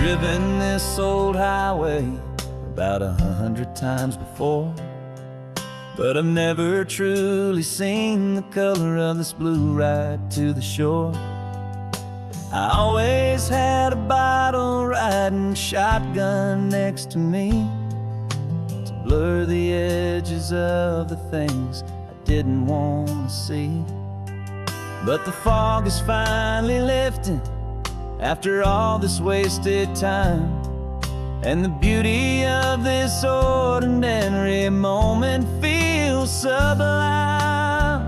driven this old highway about 100 times before, but I've never truly seen the color of this blue right to the shore. I always had a bottle riding shotgun next to me to blur the edges of the things I didn't want to see. But the fog is finally lifting after all this wasted time, and the beauty of this ordinary moment feels sublime.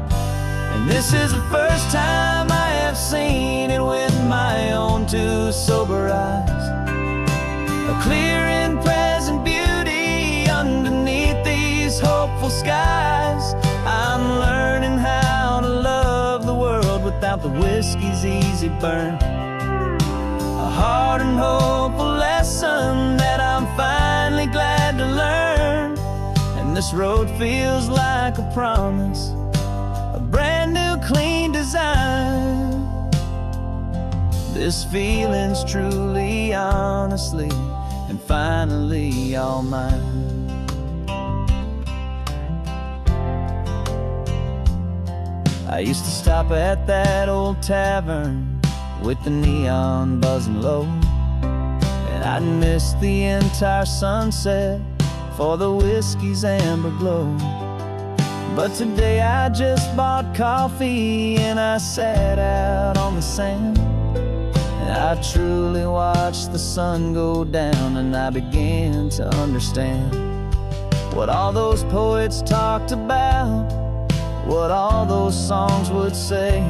And this is the first time I have seen it with my own two sober eyes, a clear and present beauty underneath these hopeful skies. I'm learning how to love the world without the whiskey's easy burn, a hard and hopeful lesson that I'm finally glad to learn. And this road feels like a promise, a brand new clean design. This feeling's truly, honestly, and finally all mine. I used to stop at that old tavern with the neon buzzing low, and I'd miss the entire sunset for the whiskey's amber glow. But today I just bought coffee and I sat out on the sand, and I truly watched the sun go down, and I began to understand what all those poets talked about, what all those songs would say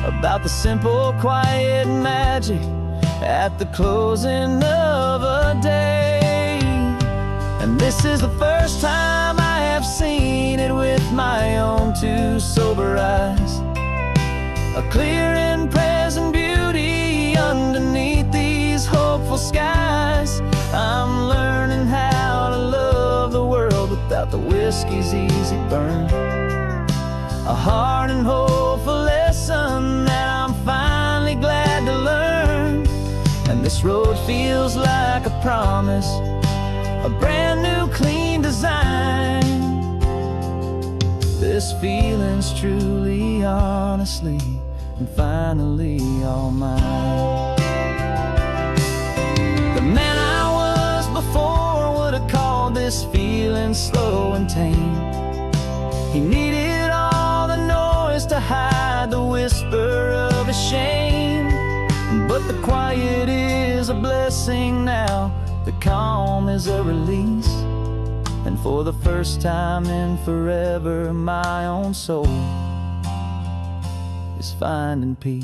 about the simple, quiet magic at the closing of a day. And this is the first time I have seen it with my own two sober eyes, a clear and present beauty underneath these hopeful skies. I'm learning how to love the world without the whiskey's easy burn, a hard and hopeful lesson that I'm finally glad to learn. And this road feels like a promise, a brand new clean design. This feeling's truly, honestly, and finally all mine. The man I was before would have called this feeling slow and tame. He needed all the noise to hide the whisper of his shame, but the quiet is a blessing now, the calm is a release, and for the first time in forever my own soul is finding peace.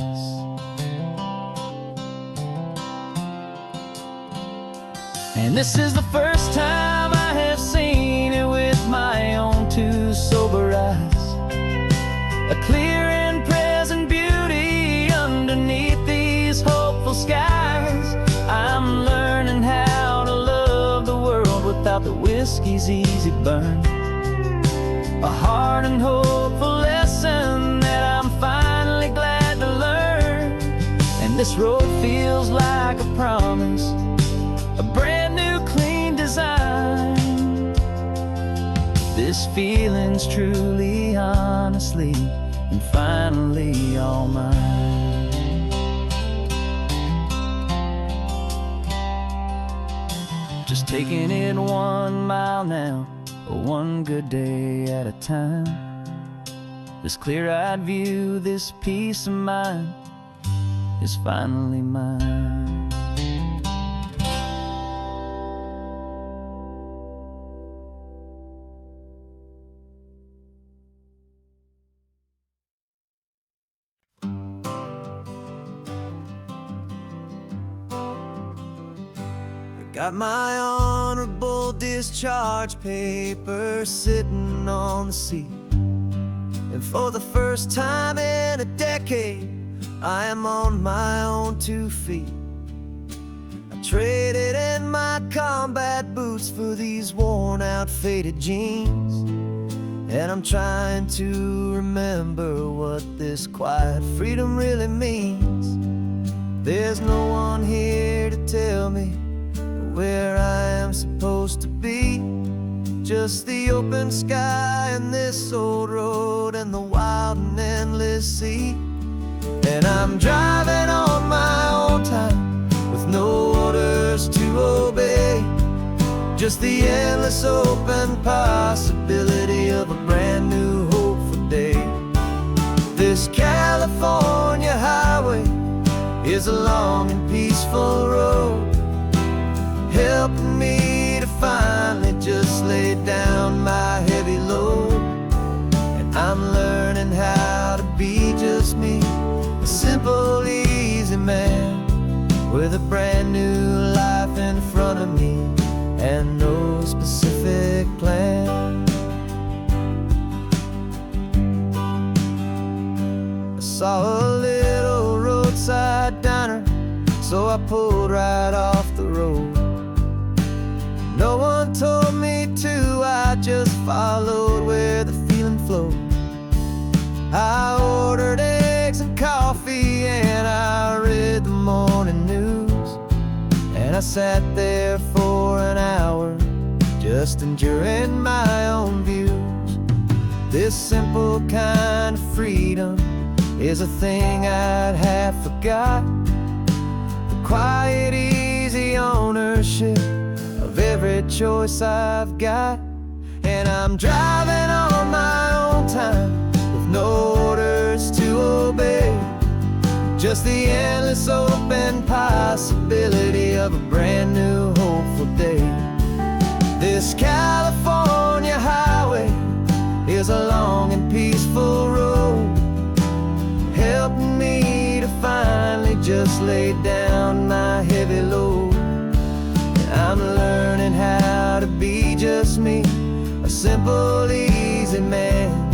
And this is the first time I have seen it with my own two sober eyes, a clear and present beauty underneath these hopeful skies. I'm learning how to love the world without the whiskey's easy burn, a hard and hopeful lesson that I'm finally glad to learn. And this road feels like a promise, a brand new clean design. This feeling's truly, honestly, and finally all mine. Just taking it 1 mile now, one good day at a time. This clear-eyed view, this peace of mind is finally mine. Got my honorable discharge paper sitting on the seat, and for the first time in a decade I am on my own 2 feet. I traded in my combat boots for these worn out faded jeans, and I'm trying to remember what this quiet freedom really means. There's no one here to tell me where I am supposed to be. Just the open sky and this old road and the wild and endless sea. And I'm driving on my own time with no orders to obey. Just the endless open possibility of a brand new hopeful day. This California highway is a long and peaceful road, helping me to finally just lay down my heavy load. And I'm learning how to be just me, a simple, easy man with a brand new life in front of me and no specific plan. I saw a little roadside diner, so I pulled right off the road. No one told me to, I just followed where the feeling flowed. I ordered eggs and coffee and I read the morning news. And I sat there for an hour, just enjoying my own views. This simple kind of freedom is a thing I'd have forgot. The quiet, easy ownership of every choice I've got. And I'm driving on my own time with no orders to obey. Just the endless open possibility of a brand new hopeful day. This California highway is a long and peaceful road, helping me to finally just lay down my heavy load. And I'm learning how to be just me, a simple, easy man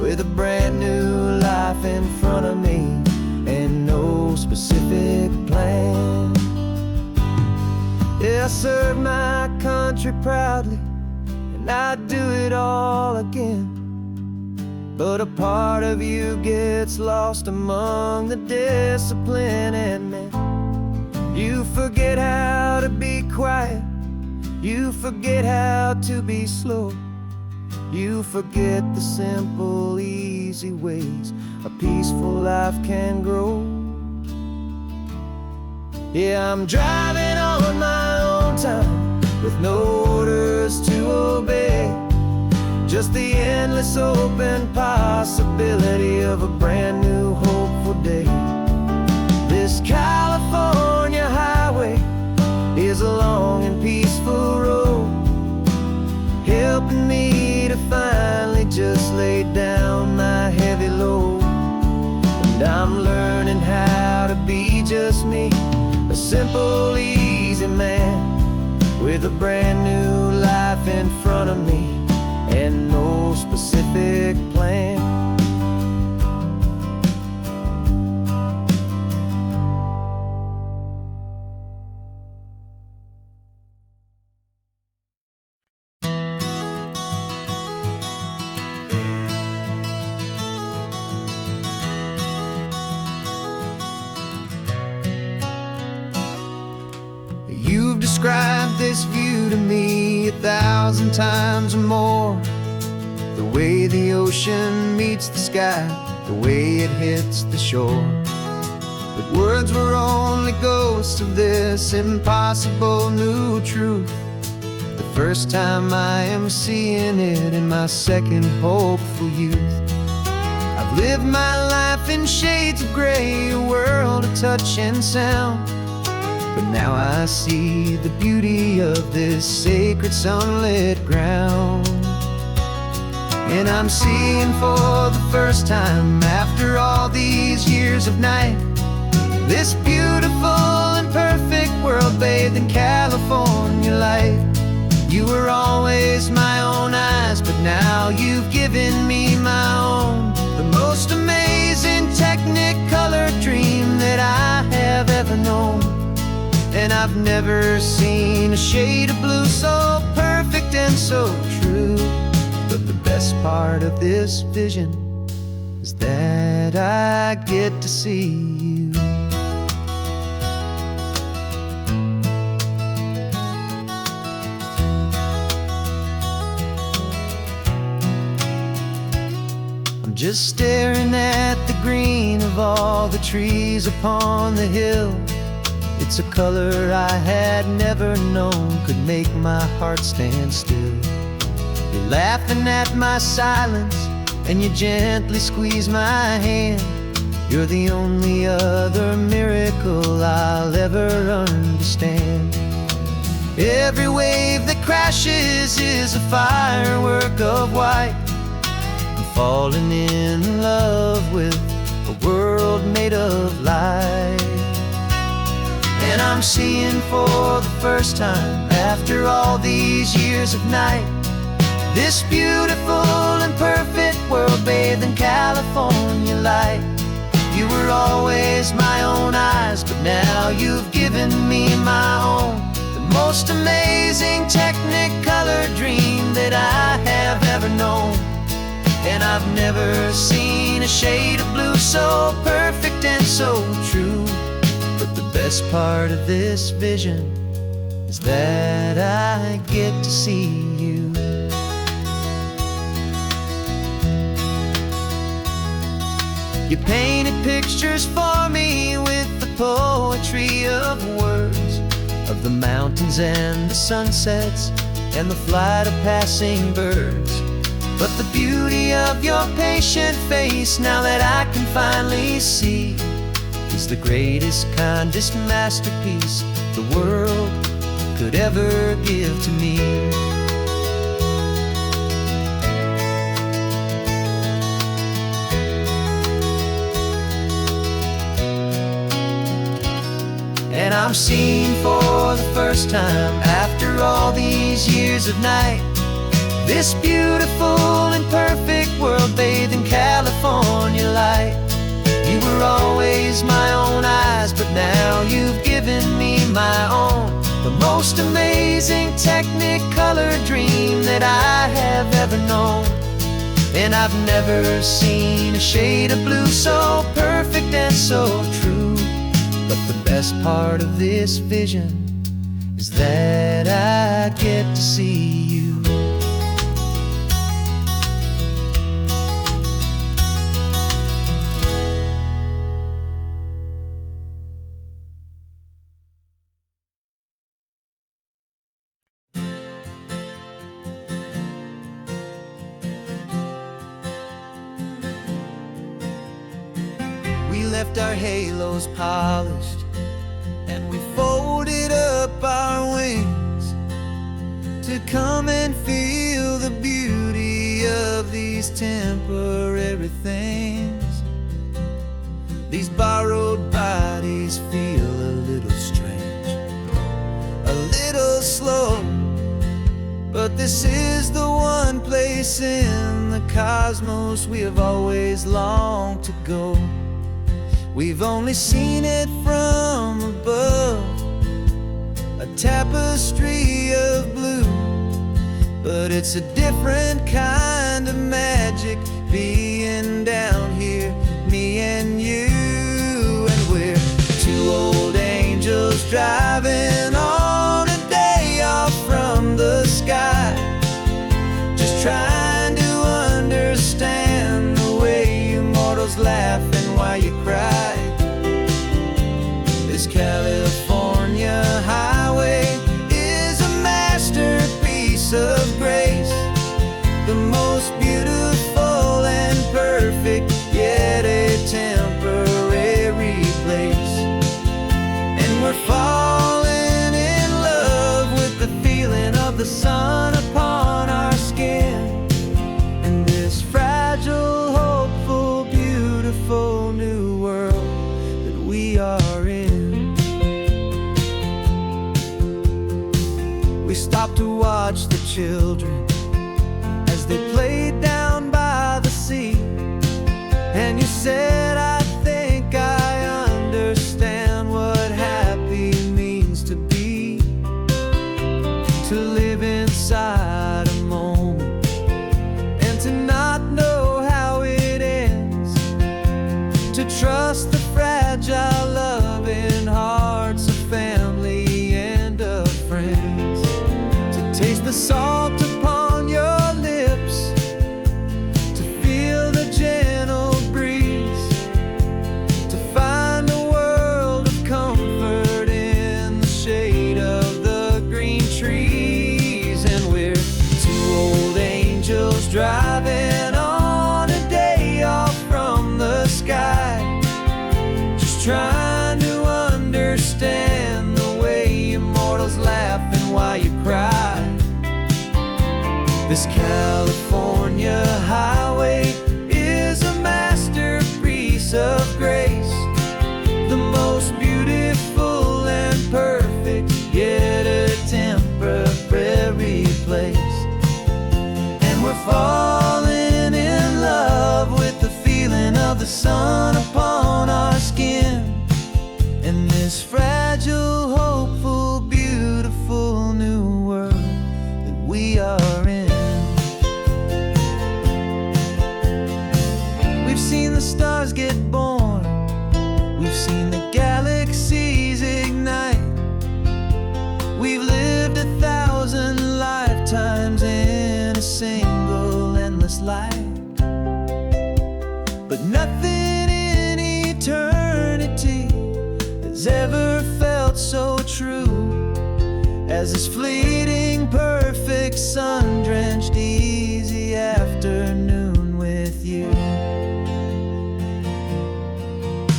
with a brand new life in front of me and no specific plan. Yeah, I serve my country proudly, and I'd do it all again. But a part of you gets lost among the discipline, and man, you forget how to be quiet, you forget how to be slow, you forget the simple, easy ways a peaceful life can grow. Yeah, I'm driving on my own time with no orders to obey. Just the endless open possibility of a brand new hopeful day. This California highway is a long and peaceful road, helping me to finally just lay down my heavy load. And I'm learning how to be just me, a simple, easy man with a brand new life in front of me and no specific plan. You've described this view to me 1,000 times or more. The way the ocean meets the sky, the way it hits the shore. But words were only ghosts of this impossible new truth. The first time I am seeing it in my second hopeful youth. I've lived my life in shades of gray, a world of touch and sound. But now I see the beauty of this sacred sunlit ground. And I'm seeing for the first time after all these years of night, this beautiful and perfect world bathed in California light. You were always my own eyes, but now you've given me my own. The most amazing technicolor dream that I have ever known. And I've never seen a shade of blue so perfect and so true. But the best part of this vision is that I get to see you. just staring at the green of all the trees upon the hill. It's a color I had never known could make my heart stand still. You're laughing at my silence, and you gently squeeze my hand. You're the only other miracle I'll ever understand. Every wave that crashes is a firework of white. I'm falling in love with a world made of light. And I'm seeing for the first time, after all these years of night, this beautiful and perfect world bathed in California light. You were always my own eyes, but now you've given me my own. The most amazing technicolor dream that I have ever known. And I've never seen a shade of blue so perfect and so true. But the best part of this vision is that I get to see you. You painted pictures for me with the poetry of words, of the mountains and the sunsets and the flight of passing birds. But the beauty of your patient face, now that I can finally see, is the greatest, kindest masterpiece the world could ever give to me. And I'm seeing for the first time, after all these years of night, this beautiful and perfect world bathed in California light. You were always my own eyes, but now you've given me my own. The most amazing technicolor dream that I have ever known. And I've never seen a shade of blue so perfect and so true. But the best part of this vision is that I get to see you. We left our halos polished, and we folded up our wings to come and feel the beauty of these temporary things. These borrowed bodies feel a little strange, a little slow, but this is the one place in the cosmos we have always longed to go. We've only seen it from above, a tapestry of blue, but it's a different kind of magic being down here, me and you. And we're two old angels driving on a day off from the sky, just trying to understand the way you mortals laugh and why you cry. This California highway is a masterpiece of grace, the most beautiful and perfect, yet a temporary place. And we're falling in love with the feeling of the sun upon our skin, and this fragile, hopeful, beautiful new world that we are in. We stopped to watch the children as they played down by the sea, and you said, I think I understand what happy means to be, to live inside a moment and to not know how it ends, to trust the fragile loving hearts of family and of friends, to taste the salt upon your lips, to feel the gem This California highway is a masterpiece of grace, the most beautiful and perfect, yet a temporary place. And we're falling in love with the feeling of the sun upon our skin, in this fragile, hopeful, beautiful new world that we are in. We've seen the stars get born, we've seen the galaxies ignite, we've lived 1,000 lifetimes in a single endless life. But nothing in eternity has ever felt so true as this fleeting, perfect, sun-drenched, easy afternoon with you.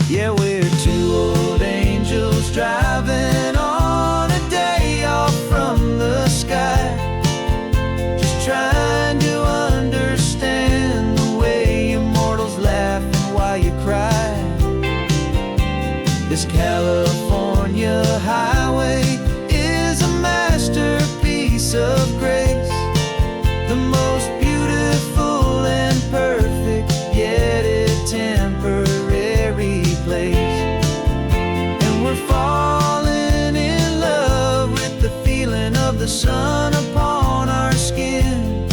Yeah, we're two old angels driving on a day off from the sky, just trying to understand the way you mortals laugh and why you cry. This California highway is a masterpiece of grace, the most beautiful and perfect, yet a temporary place. And we're falling in love with the feeling of the sun upon our skin,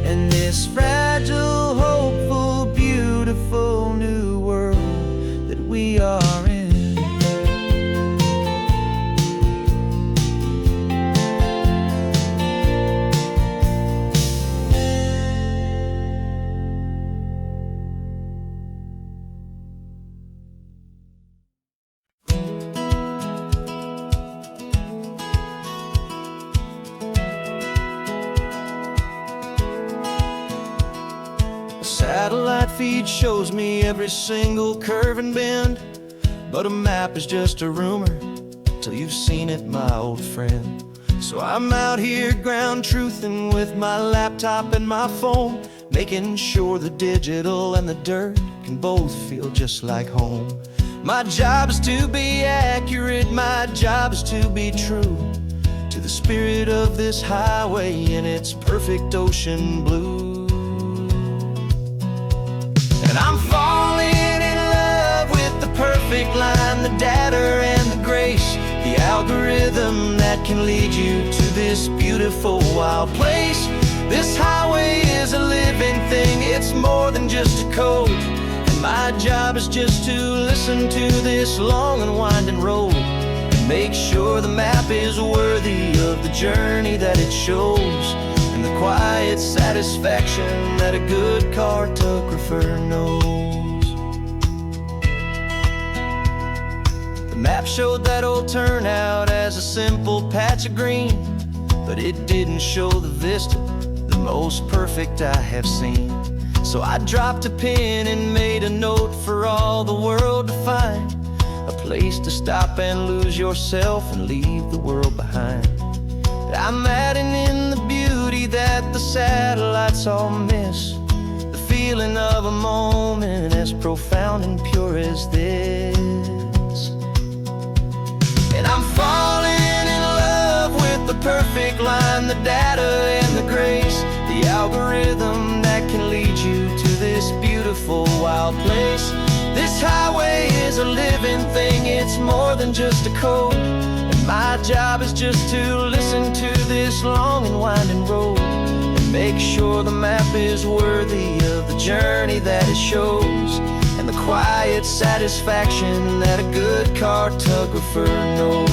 and this fragile, hopeful, beautiful new world that we are in. Satellite feed shows me every single curve and bend, but a map is just a rumor till you've seen it, my old friend. So I'm out here ground truthing with my laptop and my phone, making sure the digital and the dirt can both feel just like home. My job is to be accurate, my job is to be true to the spirit of this highway in its perfect ocean blue. And I'm falling in love with the perfect line, the data and the grace, the algorithm that can lead you to this beautiful wild place. This highway is a living thing, it's more than just a code. And my job is just to listen to this long and winding road and make sure the map is worthy of the journey that it shows, and the quiet satisfaction that a good cartographer knows. The map showed that old turnout as a simple patch of green, but it didn't show the vista, the most perfect I have seen. So I dropped a pin and made a note for all the world to find, a place to stop and lose yourself and leave the world behind. I'm adding in the beauty that the satellites all miss, the feeling of a moment as profound and pure as this. And I'm falling in love with the perfect line, the data and the grace, the algorithm that can lead you to this beautiful wild place. This highway is a living thing, it's more than just a code. My job is just to listen to this long and winding road and make sure the map is worthy of the journey that it shows, and the quiet satisfaction that a good cartographer knows.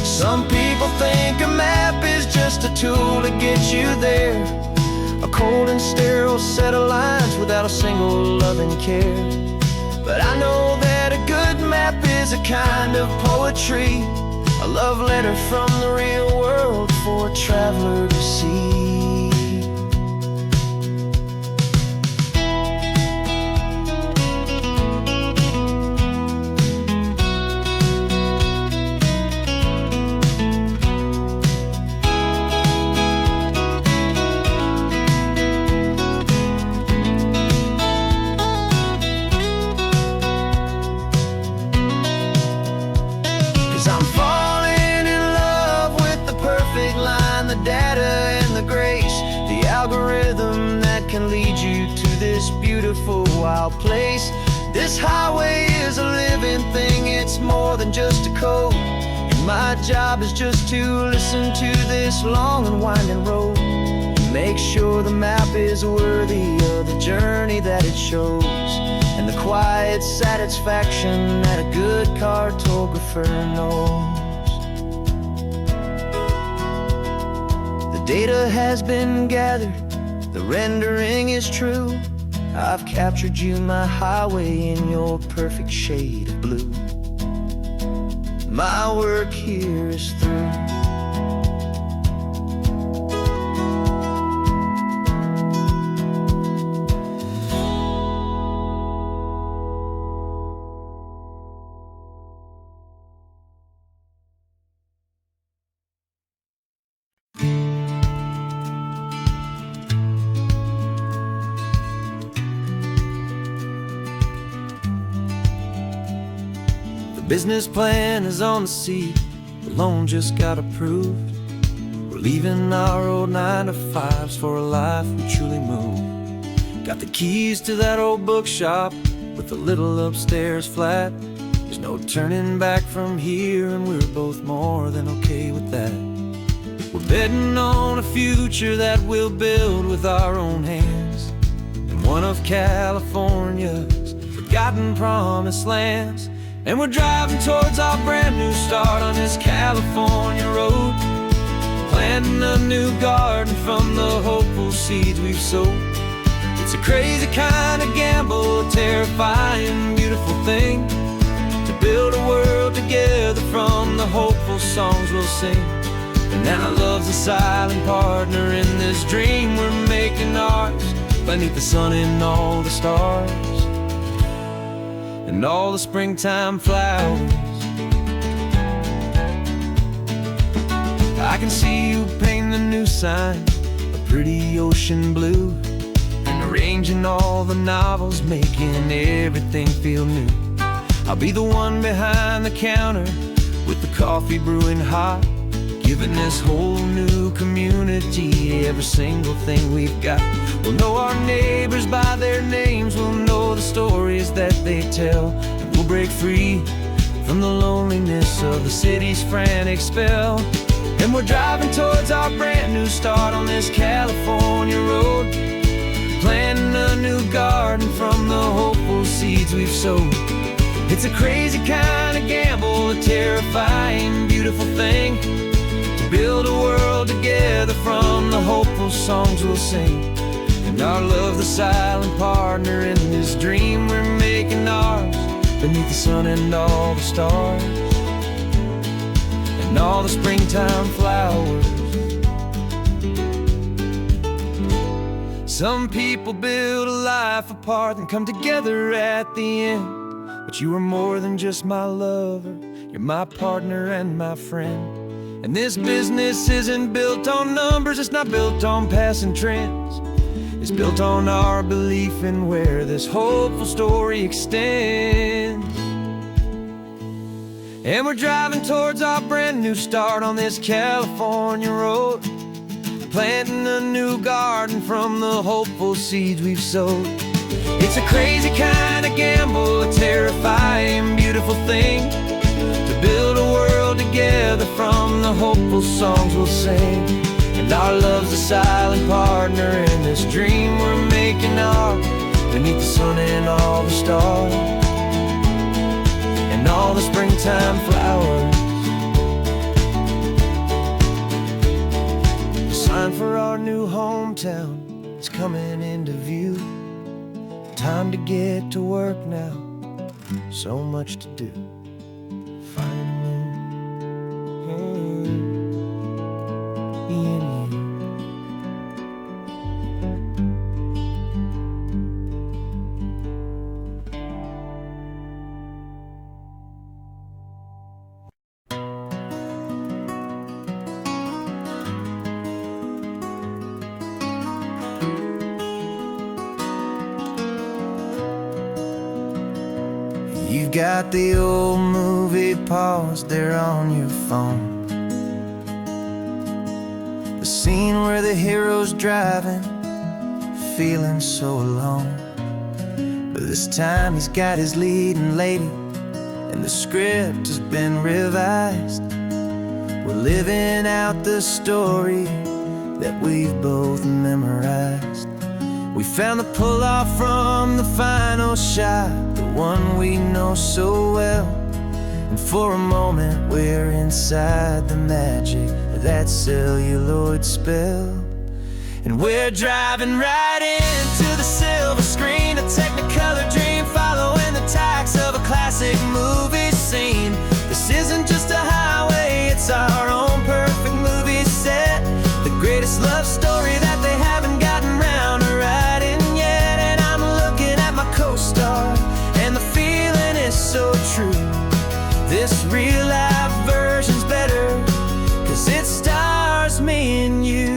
Some people think a map is just a tool to get you there, a cold and sterile set of lines without a single loving care. But I know that a good map is a kind of poetry, a love letter from the real world for a traveler to see. data and the grace, the algorithm that can lead you to this beautiful wild place. This highway is a living thing, it's more than just a code. And my job is just to listen to this long and winding road, and make sure the map is worthy of the journey that it shows, and the quiet satisfaction that a good cartographer knows. The data has been gathered, the rendering is true. I've captured you, my highway, in your perfect shade of blue. My work here is through. The business plan is on the seat, the loan just got approved. We're leaving our old 9-to-5s for a life we truly move. Got the keys to that old bookshop with the little upstairs flat. There's no turning back from here, and we're both more than okay with that. We're betting on a future that we'll build with our own hands, in one of California's forgotten promised lands. And we're driving towards our brand new start on this California road, planting a new garden from the hopeful seeds we've sowed. It's a crazy kind of gamble, a terrifying, beautiful thing, to build a world together from the hopeful songs we'll sing. And now love's a silent partner in this dream we're making ours, beneath the sun and all the stars and all the springtime flowers. I can see you painting the new sign a pretty ocean blue, and arranging all the novels, making everything feel new. I'll be the one behind the counter with the coffee brewing hot, giving this whole new community every single thing we've got. We'll know our neighbors by their names, we'll know the stories that they tell, and we'll break free from the loneliness of the city's frantic spell. And we're driving towards our brand new start on this California road, planting a new garden from the hopeful seeds we've sowed. It's a crazy kind of gamble, a terrifying, beautiful thing, to build a world together from the hopeful songs we'll sing. And our love, the silent partner in this dream we're making ours, beneath the sun and all the stars and all the springtime flowers. Some people build a life apart and come together at the end, but you are more than just my lover, you're my partner and my friend. And this business isn't built on numbers, it's not built on passing trends. It's built on our belief in where this hopeful story extends. And we're driving towards our brand new start on this California road, planting a new garden from the hopeful seeds we've sowed. It's a crazy kind of gamble, a terrifying, beautiful thing, to build a world together from the hopeful songs we'll sing. And our love's a silent partner in this dream we're making ours, beneath the sun and all the stars and all the springtime flowers. The sign for our new hometown is coming into view. Time to get to work now, so much to do. You've got the old movie paused there on your phone. The scene scene where the hero's driving, feeling so alone. But this time he's got his leading lady, and the script has been revised. We're living out the story that we've both memorized. We found the pull-off from the final shot, the one we know so well. And for a moment we're inside the magic of that celluloid spell. And we're driving right into the silver screen, a Technicolor dream, following the tacks of a classic movie scene. This isn't just a highway, it's our own perfect movie set, the greatest love story that they haven't gotten round to writing yet. And I'm looking at my co-star, and the feeling is so true. This real-life version's better, 'cause it stars me and you.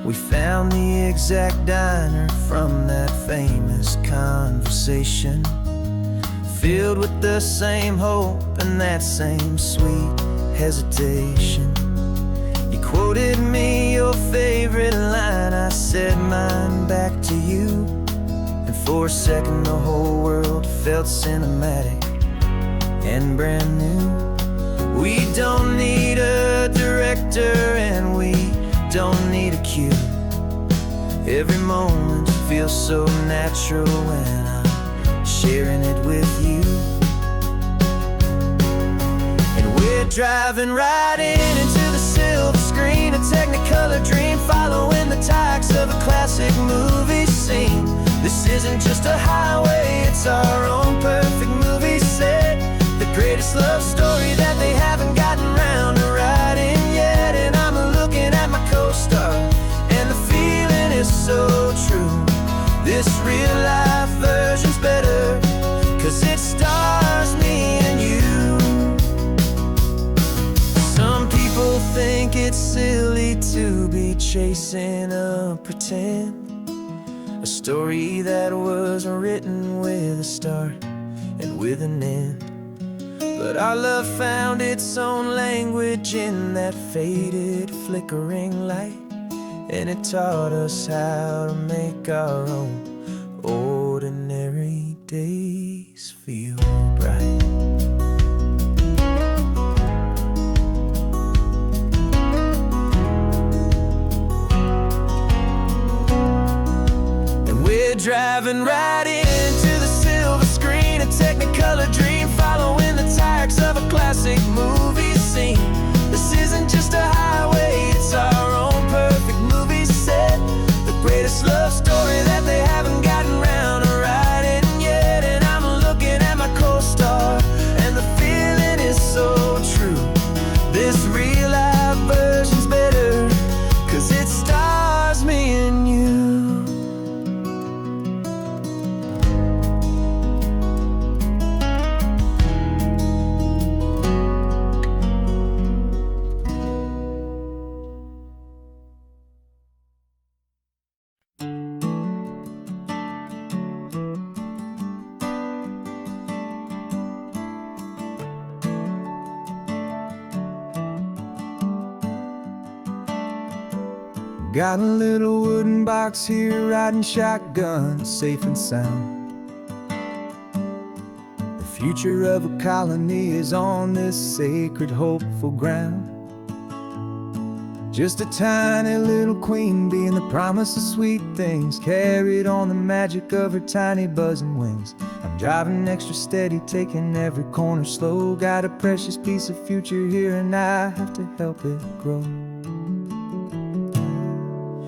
We found the exact diner from that famous conversation, filled with the same hope and that same sweet hesitation. You quoted me your favorite line, I said mine back to you. And for a second the whole world felt cinematic and brand new. We don't need a director and we don't need a cue. Every moment feels so natural when I'm sharing it with you. And we're driving right into the silver screen, a Technicolor dream, following the tacks of a classic movie scene. This isn't just a highway, it's our own perfect movie set, the greatest love story that they haven't gotten round to writing yet. And I'm looking at my co-star, and the feeling is so true. This real-life version's better, 'cause it stars me and you. Some people think it's silly to be chasing a pretend, a story that was written with a start and with an end. But our love found its own language in that faded, flickering light, and it taught us how to make our own ordinary days feel bright. And we're driving right into the silver screen, a Technicolor dream, following the tacks of a classic movie scene. This isn't just a highway, it's our own perfect movie set, the greatest love story that they haven't gotten round to writing yet. And I'm looking at my co-star, and the feeling is so true. This real-life version's better, 'cause it stars me and you. Got a little wooden box here, riding shotgun, safe and sound. The future of a colony is on this sacred, hopeful ground. Just a tiny little queen bee, and the promise of sweet things carried on the magic of her tiny buzzing wings. I'm driving extra steady, taking every corner slow. Got a precious piece of future here, and I have to help it grow.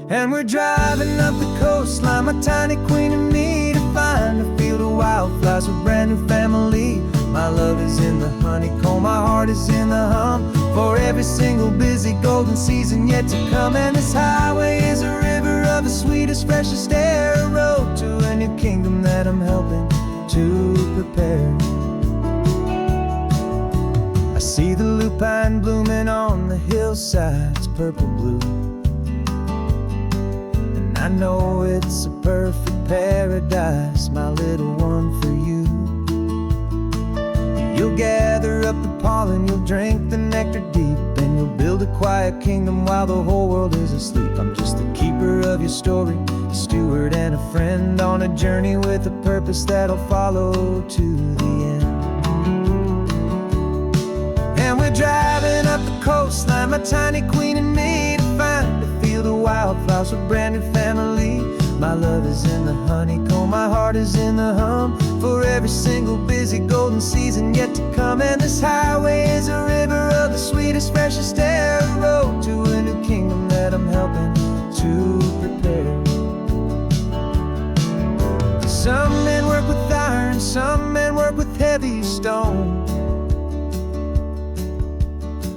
And we're driving up the coastline, my tiny queen and me, to find a field of wildflowers with brand new family. My love is in the honeycomb, my heart is in the hum, for every single busy golden season yet to come. And this highway is a river of the sweetest, freshest air, a road to a new kingdom that I'm helping to prepare. I see the lupine blooming on the hillsides, purple blue, I know it's a perfect paradise, my little one, for you. You'll gather up the pollen, you'll drink the nectar deep, and you'll build a quiet kingdom while the whole world is asleep. I'm just the keeper of your story, a steward and a friend on a journey with a purpose that'll follow to the end. And we're driving up the coastline, my tiny queen and me, to find a field of wildflowers, a brand new family. My love is in the honeycomb, my heart is in the hum, for every single busy golden season yet to come. And this highway is a river of the sweetest, freshest air, a road to a new kingdom that I'm helping to prepare. Some men work with iron, some men work with heavy stone.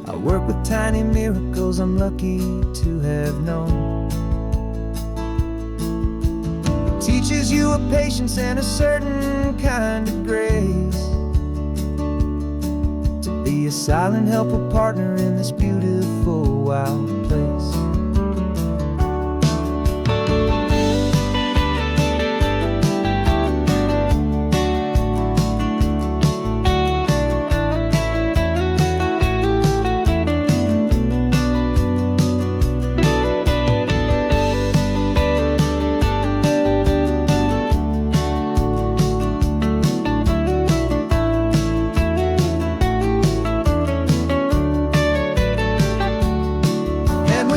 I work with tiny miracles I'm lucky to have known. Teaches you a patience and a certain kind of grace, to be a silent, helpful partner in this beautiful, wild place.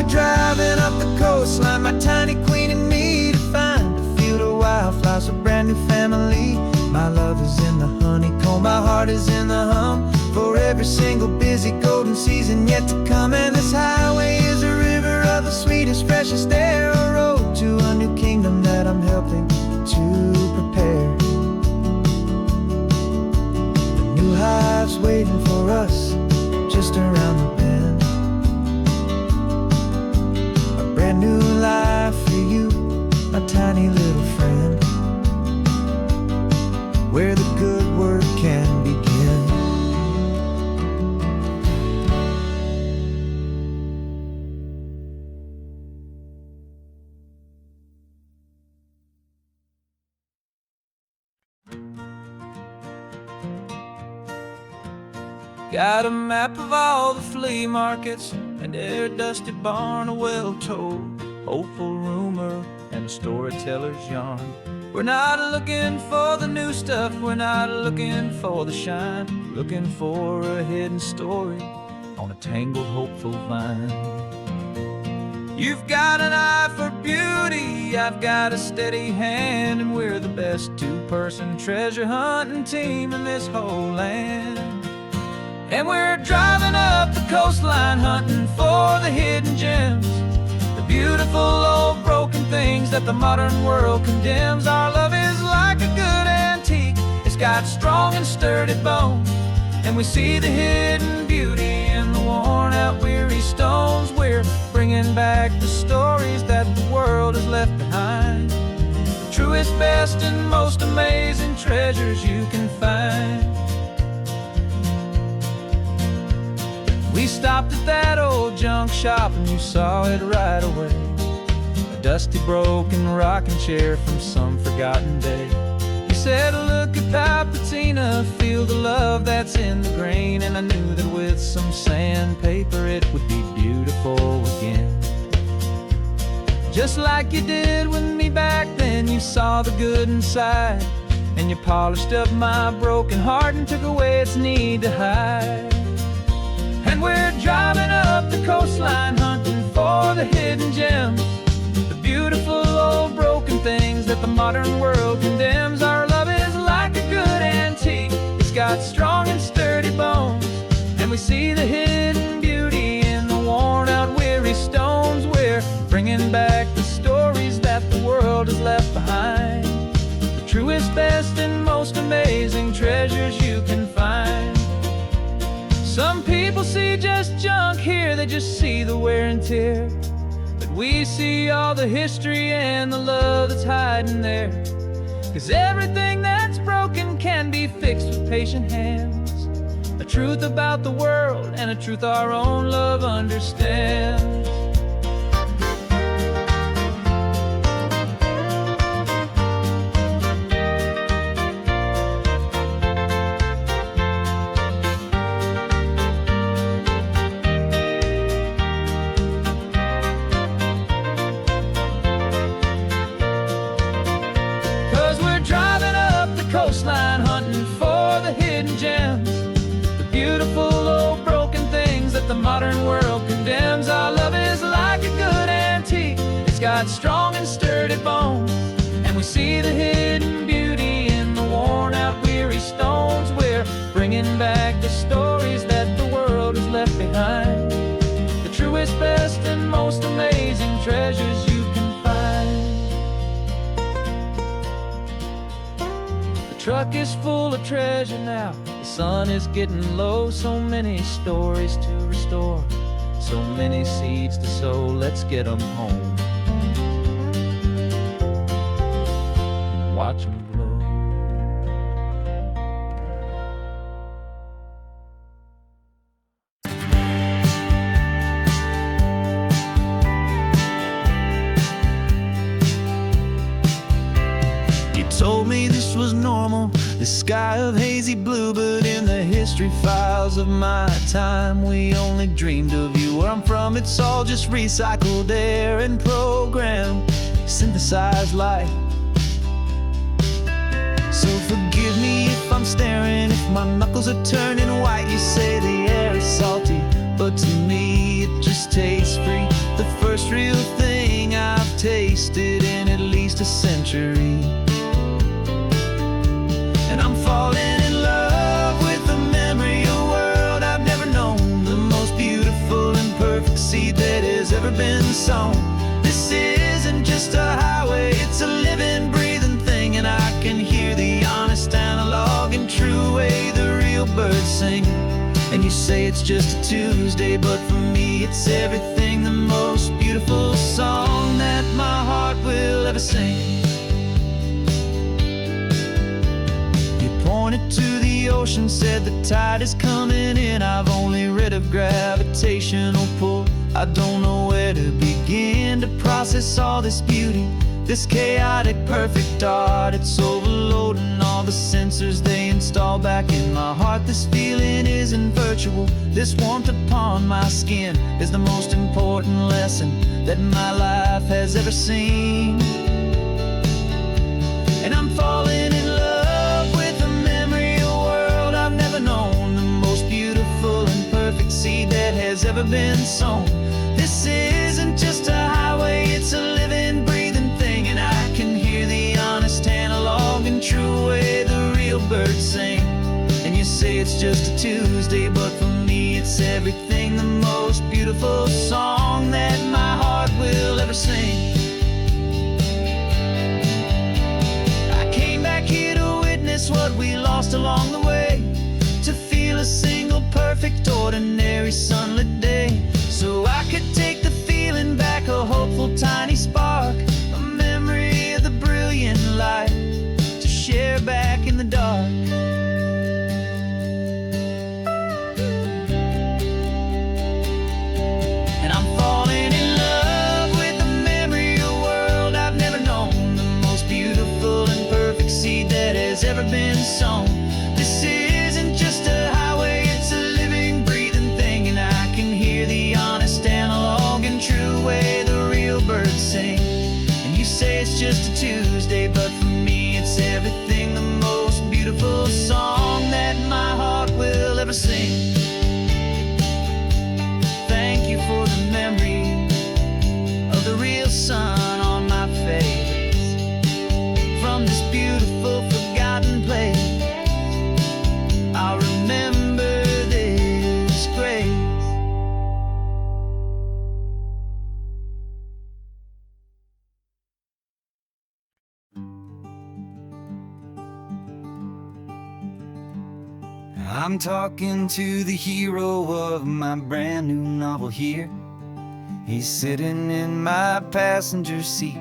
Driving up the coastline, my tiny queen and me, to find a field of wildflowers, a brand new family. My love is in the honeycomb, my heart is in the hum, for every single busy golden season yet to come. And this highway is a river of the sweetest, freshest air, a road to a new kingdom that I'm helping to prepare. The new hive's waiting for us just around the bend. Brand new life for you, my tiny little friend, where the good work can begin. Got a map of all the flea markets, and every dusty barn, a well-told, hopeful rumor, and a storyteller's yarn. We're not looking for the new stuff, we're not looking for the shine, looking for a hidden story on a tangled, hopeful vine. You've got an eye for beauty, I've got a steady hand, and we're the best two-person treasure hunting team in this whole land. And we're driving up the coastline, hunting for the hidden gems, the beautiful old broken things that the modern world condemns. Our love is like a good antique, it's got strong and sturdy bones, and we see the hidden beauty in the worn out, weary stones. We're bringing back the stories that the world has left behind, the truest, best, and most amazing treasures you can find. We stopped at that old junk shop and you saw it right away, a dusty, broken rocking chair from some forgotten day. You said, look at that patina, feel the love that's in the grain, and I knew that with some sandpaper it would be beautiful again. Just like you did with me back then, you saw the good inside, and you polished up my broken heart and took away its need to hide. And we're driving up the coastline, hunting for the hidden gems, the beautiful old broken things that the modern world condemns. Our love is like a good antique, it's got strong and sturdy bones, and we see the hidden beauty in the worn out, weary stones. We're bringing back the stories that the world has left behind, the truest, best, and most amazing treasures you can find. Some people see just junk here, they just see the wear and tear, but we see all the history and the love that's hiding there. 'Cause everything that's broken can be fixed with patient hands, a truth about the world and a truth our own love understands. got strong and sturdy bones, and we see the hidden beauty in the worn out weary stones. We're bringing back the stories that the world has left behind, the truest, best, and most amazing treasures you can find. The truck is full of treasure now, the sun is getting low. So many stories to restore, so many seeds to sow. Let's get them home and watch them blow. You told me this was normal, the sky of hazy blue, but in the history files of my time, we only dreamed of you. Where I'm from, it's all just recycled air and programmed, synthesized light. So forgive me if I'm staring, if my knuckles are turning white. You say the air is salty, but to me it just tastes free. The first real thing I've tasted in at least a century. And I'm falling in love with the memory of a world I've never known, the most beautiful and perfect seed that has ever been sown. This isn't just a highway, it's a living, breathing thing, and I can hear the honest, analog, and true way the real birds sing. And you say it's just a Tuesday, but for me it's everything, the most beautiful song that my heart will ever sing. Pointed to the ocean, said the tide is coming in. I've only read of gravitational pull, I don't know where to begin to process all this beauty, this chaotic perfect art. It's overloading all the sensors they install back in my heart. This feeling isn't virtual, this warmth upon my skin is the most important lesson that my life has ever seen. And I'm falling in love with the memory of a world I've never known, the most beautiful and perfect seed that has ever been sown. This isn't just a highway, it's a living, breathing thing, and I can hear the honest, analog, and true way the real birds sing. And you say it's just a Tuesday, but for me it's everything, the most beautiful song that my heart will ever sing. What we lost along the way, to feel a single perfect ordinary sunlit day, so I could take the feeling back, a hopeful tiny spark, a memory of the brilliant light to share back in the dark. And I'm falling in love with the memory of a world I've never known, the most beautiful and perfect seed that has ever been sown. This isn't just a highway, it's a living, breathing thing, and I can hear the honest, analog, and true way the real birds sing. And you say it's just a Tuesday, but for me it's everything, the most beautiful song that my heart will ever sing. Thank you for the memory of the real sun on my face, from this beautiful forgotten place. I'll remember this grace. I'm talking to the hero of my brand new novel here. He's sitting in my passenger seat,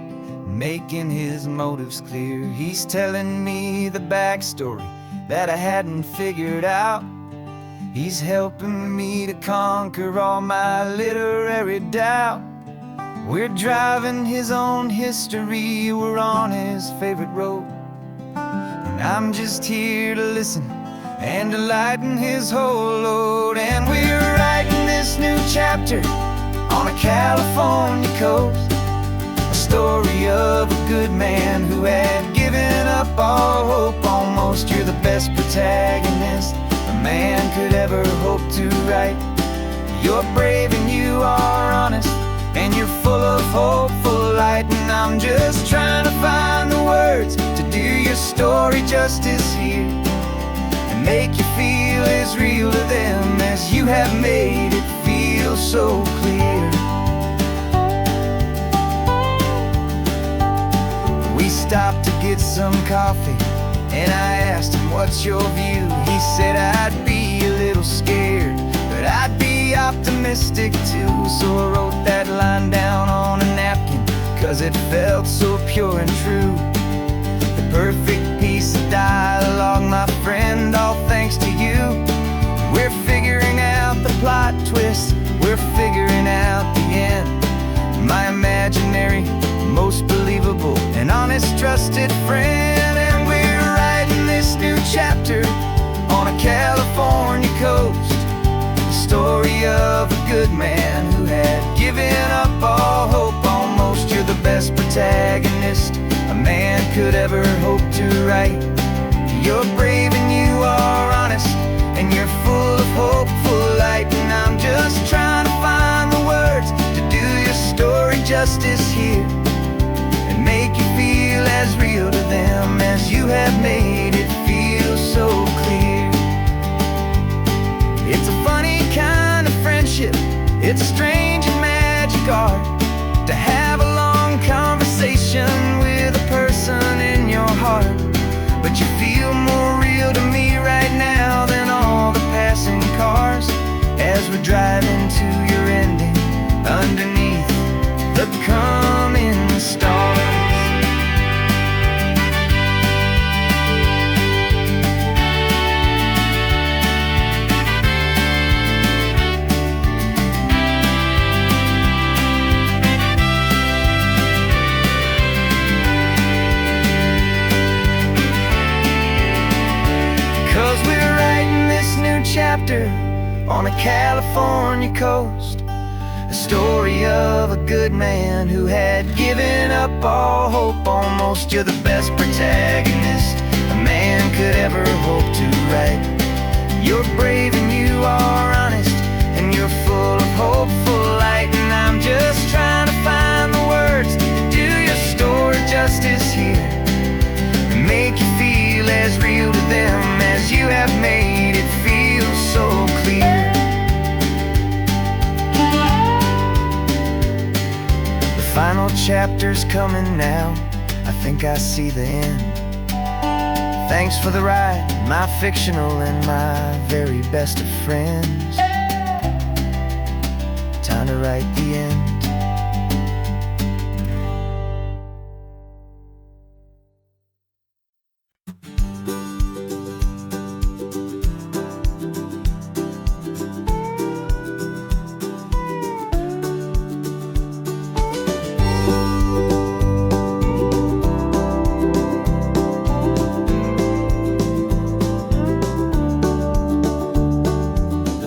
making his motives clear. He's telling me the backstory that I hadn't figured out. He's helping me to conquer all my literary doubt. We're driving his own history, we're on his favorite road, and I'm just here to listen and to lighten his whole load. And we're writing this new chapter on a California coast, a story of a good man who had given up all hope almost. You're the best protagonist a man could ever hope to write. You're brave and you are honest, and you're full of hope, full of light. story just is here, and make you feel as real to them as you have made it feel so clear. We stopped to get some coffee, and I asked him, what's your view? He said, I'd be a little scared, but I'd be optimistic too. So I wrote that line down on a napkin, 'cause it felt so pure and true. The perfect piece of dialogue, my friend, all thanks to you. We're figuring out the plot twist, we're figuring out the end. My imaginary, most believable and honest trusted friend. And we're writing this new chapter on a California coast, the story of a good man who had given up all hope. Almost, you're the best protagonist a man could ever hope to write. You're brave and you are honest, and you're full of hopeful light. And I'm just trying to find the words to do your story justice here, and make you feel as real to them as you have made it feel so clear. It's a funny kind of friendship, it's a strange and magic art to have a long conversation with a person in your heart. But you feel more real to me right now than all the passing cars, as we're driving to your ending underneath the coming stars. 'Cause we're writing this new chapter on a California coast, a story of a good man who had given up all hope. Almost, you're the best protagonist a man could ever hope to write. You're brave and you are honest, and you're full of hopeful light. And I'm just trying to find the words to do your story justice here, and make you feel as real to them as you have made it feel so clear. The final chapter's coming now, I think I see the end. Thanks for the ride, my fictional and my very best of friends. Time to write the end.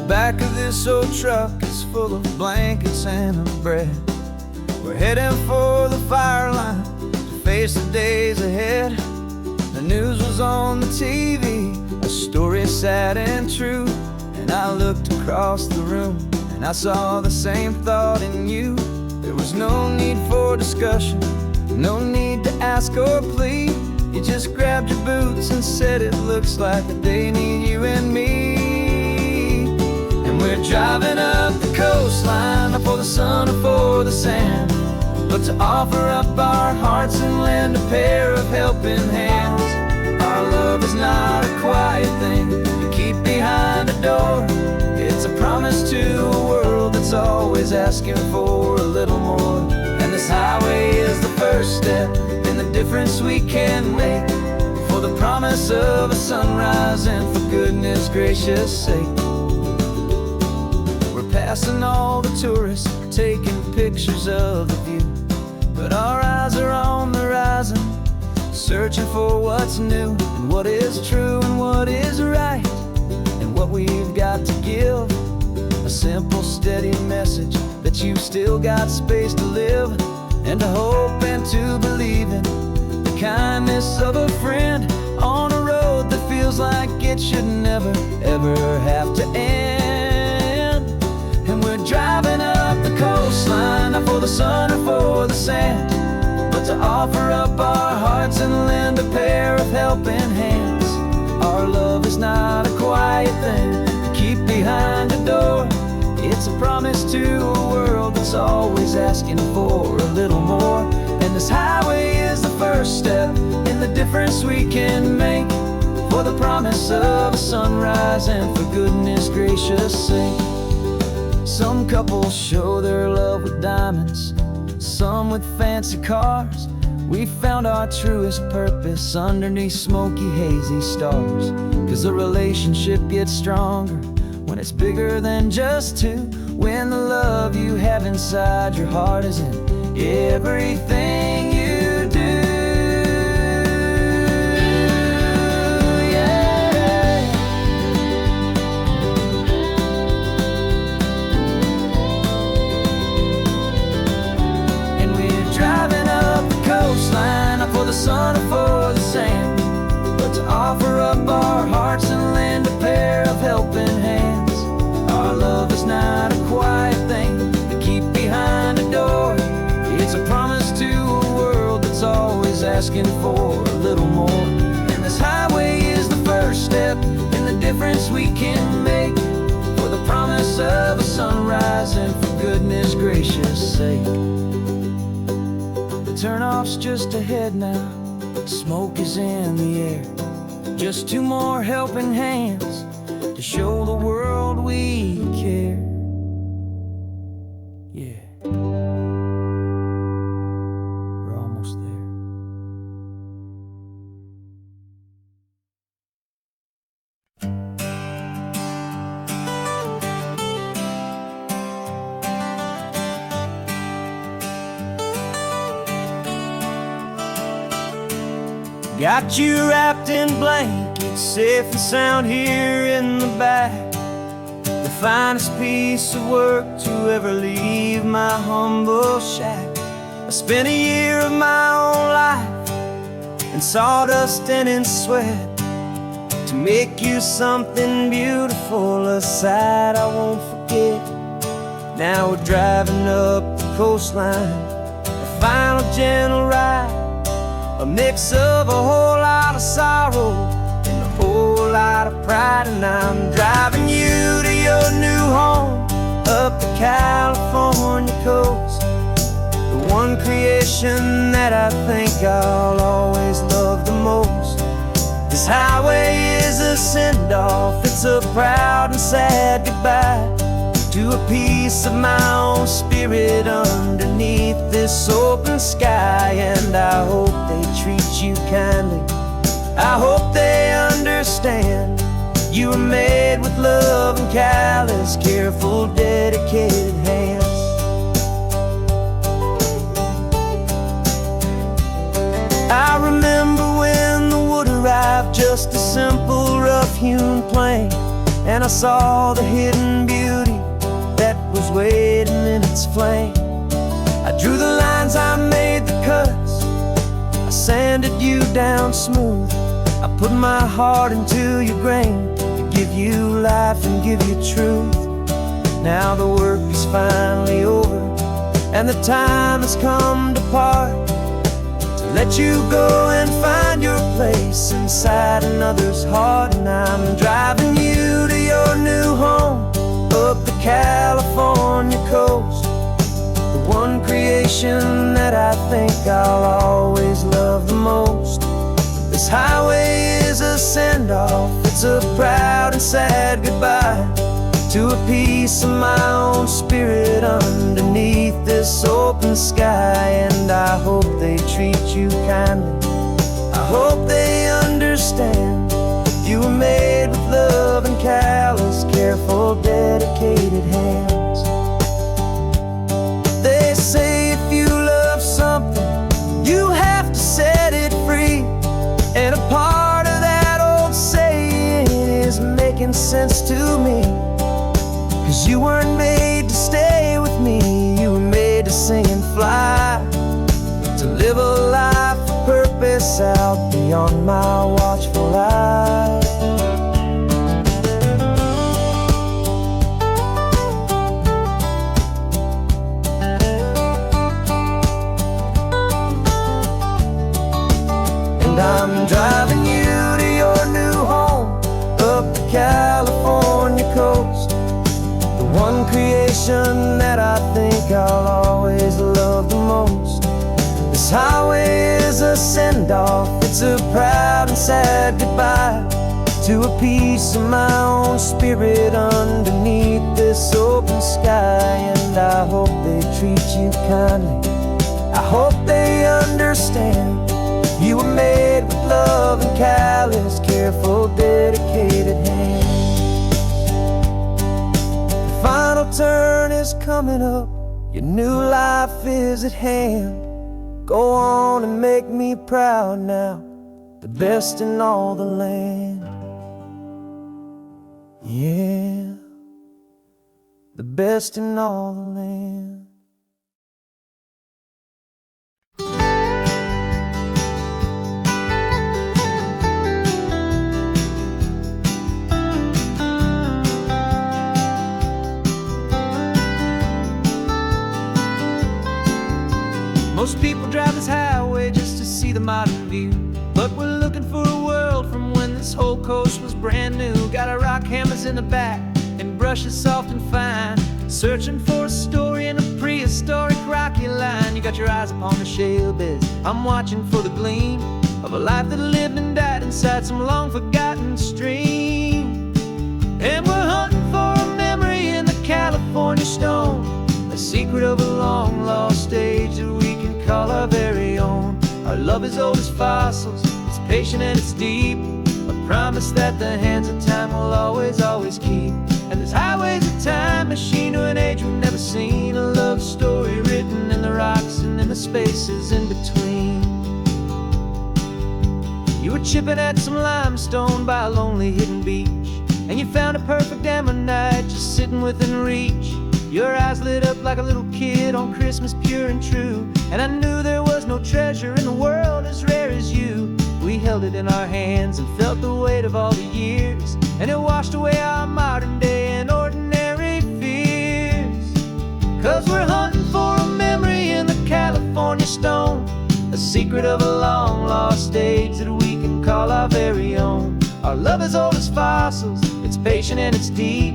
Back of this old truck is full of blankets and of bread. We're heading for the fire line to face the days ahead. The news was on the TV, a story sad and true. And I looked across the room and I saw the same thought in you. There was no need for discussion, no need to ask or plead. You just grabbed your boots and said it looks like they need you and me. We're driving up the coastline, not for the sun or for the sand, but to offer up our hearts and lend a pair of helping hands. Our love is not a quiet thing you keep behind a door. It's a promise to a world that's always asking for a little more. And this highway is the first step in the difference we can make, for the promise of a sunrise and for goodness gracious sake. Passing all the tourists, taking pictures of the view, but our eyes are on the horizon, searching for what's new, and what is true and what is right, and what we've got to give. A simple, steady message that you've still got space to live, and to hope and to believe in the kindness of a friend on a road that feels like it should never, ever have to end. And we're driving up the coastline, not for the sun or for the sand, but to offer up our hearts and lend a pair of helping helping hands. Our love is not a quiet thing to keep behind a door. It's a promise to a world that's always asking for a little more. And this highway is the first step in the difference we can make, for the promise of a sunrise and for goodness gracious sake. Some couples show their love with diamonds, some with fancy cars. We found our truest purpose underneath smoky, hazy stars. 'Cause a relationship gets stronger when it's bigger than just two, when the love you have inside your heart is in everything you do. Yeah. And we're driving up the coastline, not for the sun or for the sand, but to offer up our hearts and lend a pair of helping hands. Our love is not a quiet thing to keep behind a door. It's a promise to a world that's always asking for a little more. And this highway is the first step in the difference we can make, for the promise of a sunrise and for goodness gracious sake. The turnoff's just ahead now, smoke is in the air. Just two more helping hands to show the world we care. Yeah. We're almost there. Got you wrapped in blankets, safe and sound here in the back. The finest piece of work to ever leave my humble shack. I spent a year of my own life in sawdust and in sweat to make you something beautiful, a sight I won't forget. Now we're driving up the coastline, a final gentle ride, a mix of a whole lot of sorrow and a whole lot of pride. And I'm driving you to your new home up the California coast, the one creation that I think I'll always love the most. This highway is a send-off, it's a proud and sad goodbye to a piece of my own spirit underneath this open sky. And I hope they treat you kindly, I hope they understand you were made with love and callous, careful, dedicated hands. I remember when the wood arrived, just a simple rough-hewn plank, and I saw the hidden beauty that was waiting in its flame. I drew the lines, I made the cuts, I sanded you down smooth. I put my heart into your grain to give you life and give you truth. Now the work is finally over and the time has come to part, to let you go and find your place inside another's heart. And I'm driving you to your new home up the California coast, the one creation that I think I'll always love the most. This highway is a send-off, it's a proud and sad goodbye to a piece of my own spirit underneath this open sky. And I hope they treat you kindly, I hope they understand you were made with love and callous, careful, dedicated hands. They say if you love something, you have to set it free. And a part of that old saying is making sense to me. 'Cause you weren't made to stay with me, you were made to sing and fly, to live a life of purpose out beyond my watchful eye. And I'm driving you California coast, the one creation that I think I'll always love the most. This highway is a send-off, it's a proud and sad goodbye to a piece of my own spirit underneath this open sky. And I hope they treat you kindly, I hope they understand you were made with love and callous, careful, dedicated hands. The final turn is coming up, your new life is at hand. Go on and make me proud now, the best in all the land. Yeah, the best in all the land. Most people drive this highway just to see the modern view, but we're looking for a world from when this whole coast was brand new. Got our rock hammers in the back and brushes soft and fine, searching for a story in a prehistoric rocky line. You got your eyes upon the shale beds, I'm watching for the gleam of a life that lived and died inside some long forgotten stream. And we're hunting for a memory in the California stone, a secret of a long lost age that we can call our very own. Our love is old as fossils, it's patient and it's deep, a promise that the hands of time will always, always keep. And this highway's a time machine to an age we've never seen, a love story written in the rocks and in the spaces in between. You were chipping at some limestone by a lonely hidden beach, and you found a perfect ammonite just sitting within reach. Your eyes lit up like a little kid on Christmas, pure and true, and I knew there was no treasure in the world as rare as you. We held it in our hands and felt the weight of all the years, and it washed away our modern day and ordinary fears. 'Cause we're hunting for a memory in the California stone, a secret of a long lost age that we can call our very own. Our love is old as fossils, it's patient and it's deep,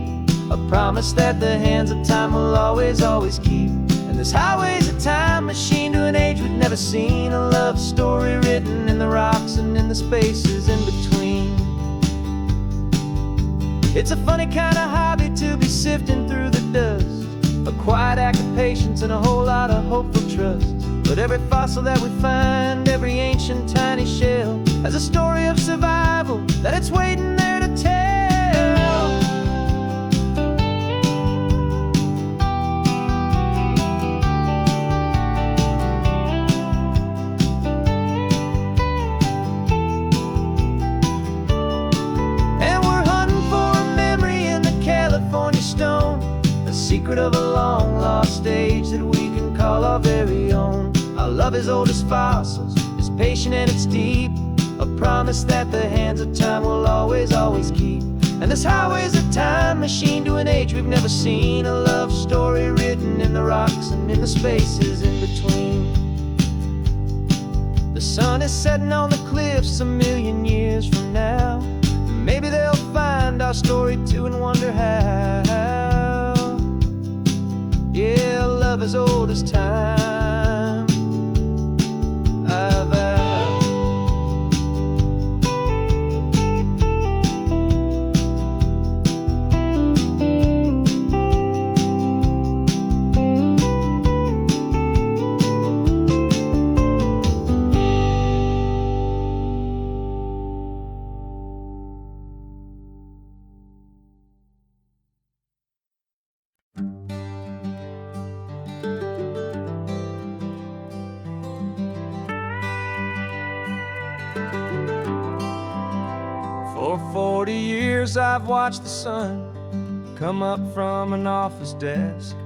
a promise that the hands of time will always, always keep. And this highway's a time machine to an age we've never seen, a love story written in the rocks and in the spaces in between. It's a funny kind of hobby to be sifting through the dust, a quiet act of patience and a whole lot of hopeful trust. But every fossil that we find, every ancient tiny shell, has a story of survival that it's waiting there to tell. Secret of a long lost age that we can call our very own. Our love is old as fossils, it's patient and it's deep, a promise that the hands of time will always, always keep. And this highway's a time machine to an age we've never seen, a love story written in the rocks and in the spaces in between. The sun is setting on the cliffs a million years from now, maybe they'll find our story too and wonder how. Yeah, love as old as time, I vow. For 40 years I've watched the sun come up from an office desk,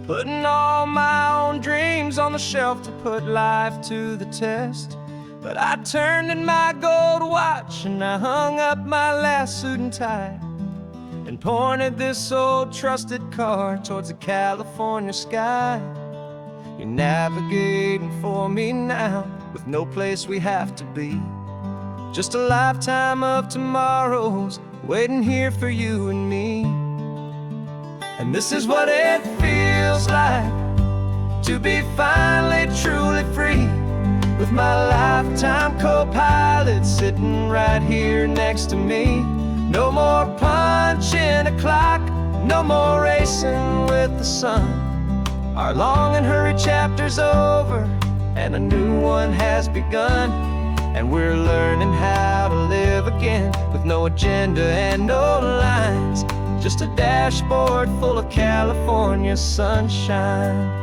putting all my own dreams on the shelf to put life to the test. But I turned in my gold watch and I hung up my last suit and tie, and pointed this old trusted car towards the California sky. You're navigating for me now, with no place we have to be, just a lifetime of tomorrows waiting here for you and me. And this is what it feels like to be finally truly free, with my lifetime co-pilot sitting right here next to me. No more punching a clock, no more racing with the sun. Our long and hurried chapter's over, and a new one has begun. And we're learning how to live again, with no agenda and no lines, just a dashboard full of California sunshine.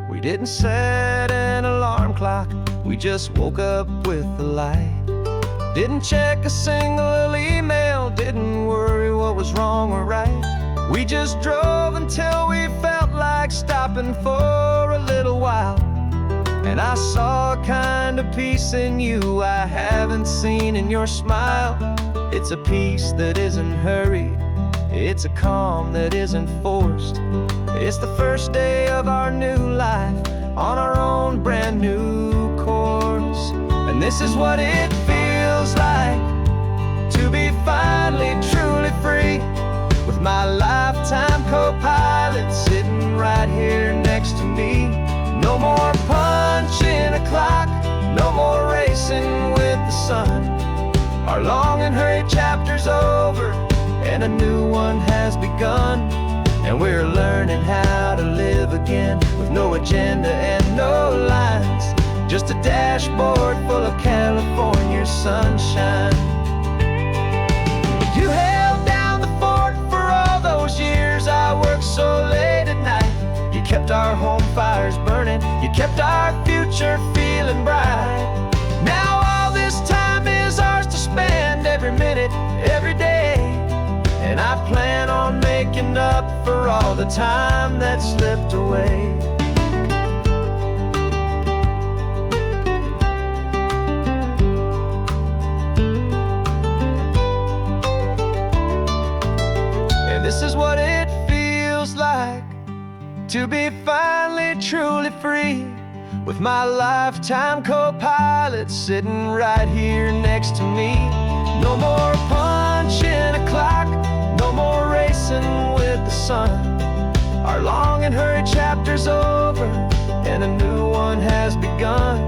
We didn't set an alarm clock, we just woke up with the light. Didn't check a single email, didn't worry what was wrong or right. We just drove until we felt like stopping for a little while. And I saw a kind of peace in you I haven't seen in your smile. It's a peace that isn't hurried, it's a calm that isn't forced. It's the first day of our new life, on our own brand new course. And this is what it feels like to be finally truly free, with my lifetime co-pilot sitting right here next to me. No more punching a clock, no more racing with the sun. Our long and hurried chapter's over, and a new one has begun. And we're learning how to live again, with no agenda and no lines, just a dashboard full of California sunshine. You held down the fort for all those years I worked so late at night. You kept our home fires burning, you kept our future feeling bright. Now all this time is ours to spend, every minute, every day. And I plan on making up for all the time that slipped away. And this is what it feels like to be finally truly free, with my lifetime co-pilot sitting right here next to me. No more punching a clock, no more racing with the sun. Our long and hurried chapter's over, and a new one has begun.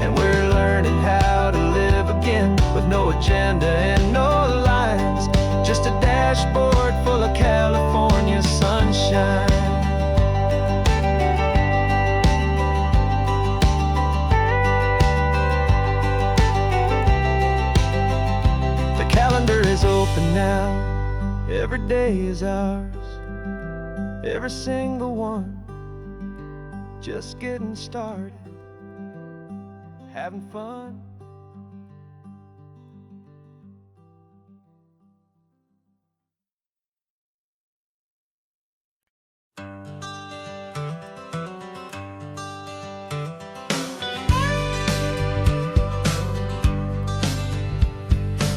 And we're learning how to live again, with no agenda and no lines, just a dashboard full of California sunshine. The calendar is open now, every day is ours, every single one, just getting started, having fun.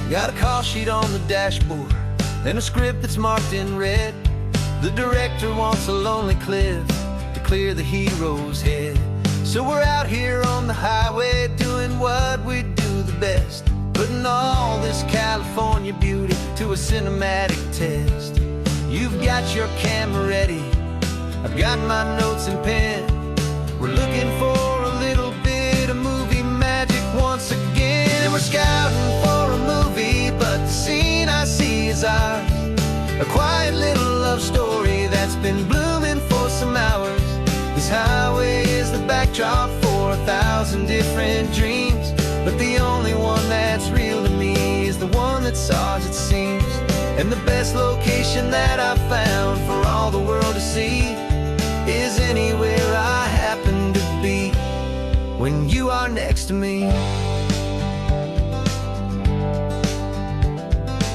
Got a call sheet on the dashboard and a script that's marked in red. The director wants a lonely cliff to clear the hero's head. So we're out here on the highway doing what we do the best, putting all this California beauty to a cinematic test. You've got your camera ready, I've got my notes and pen. We're looking for a little bit of movie magic once again. And we're scouting for a movie, but the scene I see is ours. A quiet little love story that's been blooming for some hours. This highway is the backdrop for 1,000 different dreams, but the only one that's real to me is the one that's ours, it seems. And the best location that I've found for all the world to see is anywhere I happen to be when you are next to me.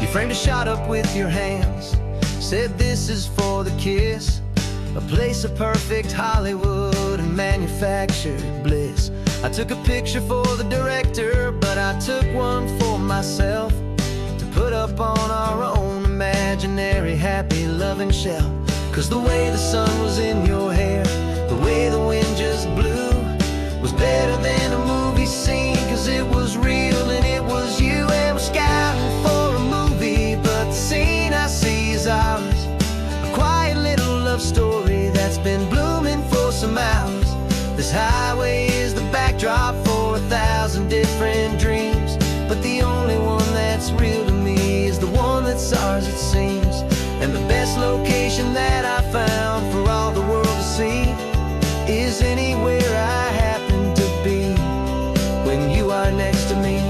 You framed a shot up with your hands, said this is for the kiss, a place of perfect Hollywood and manufactured bliss. I took a picture for the director, but I took one for myself to put up on our own imaginary happy loving shelf. Cause the way the sun was in your hair, the way the wind just blew, was better than a movie scene. Cause it was real and it was been blooming for some hours. This highway is the backdrop for 1,000 different dreams, but the only one that's real to me is the one that's ours, it seems. And the best location that I found for all the world to see is anywhere I happen to be when you are next to me.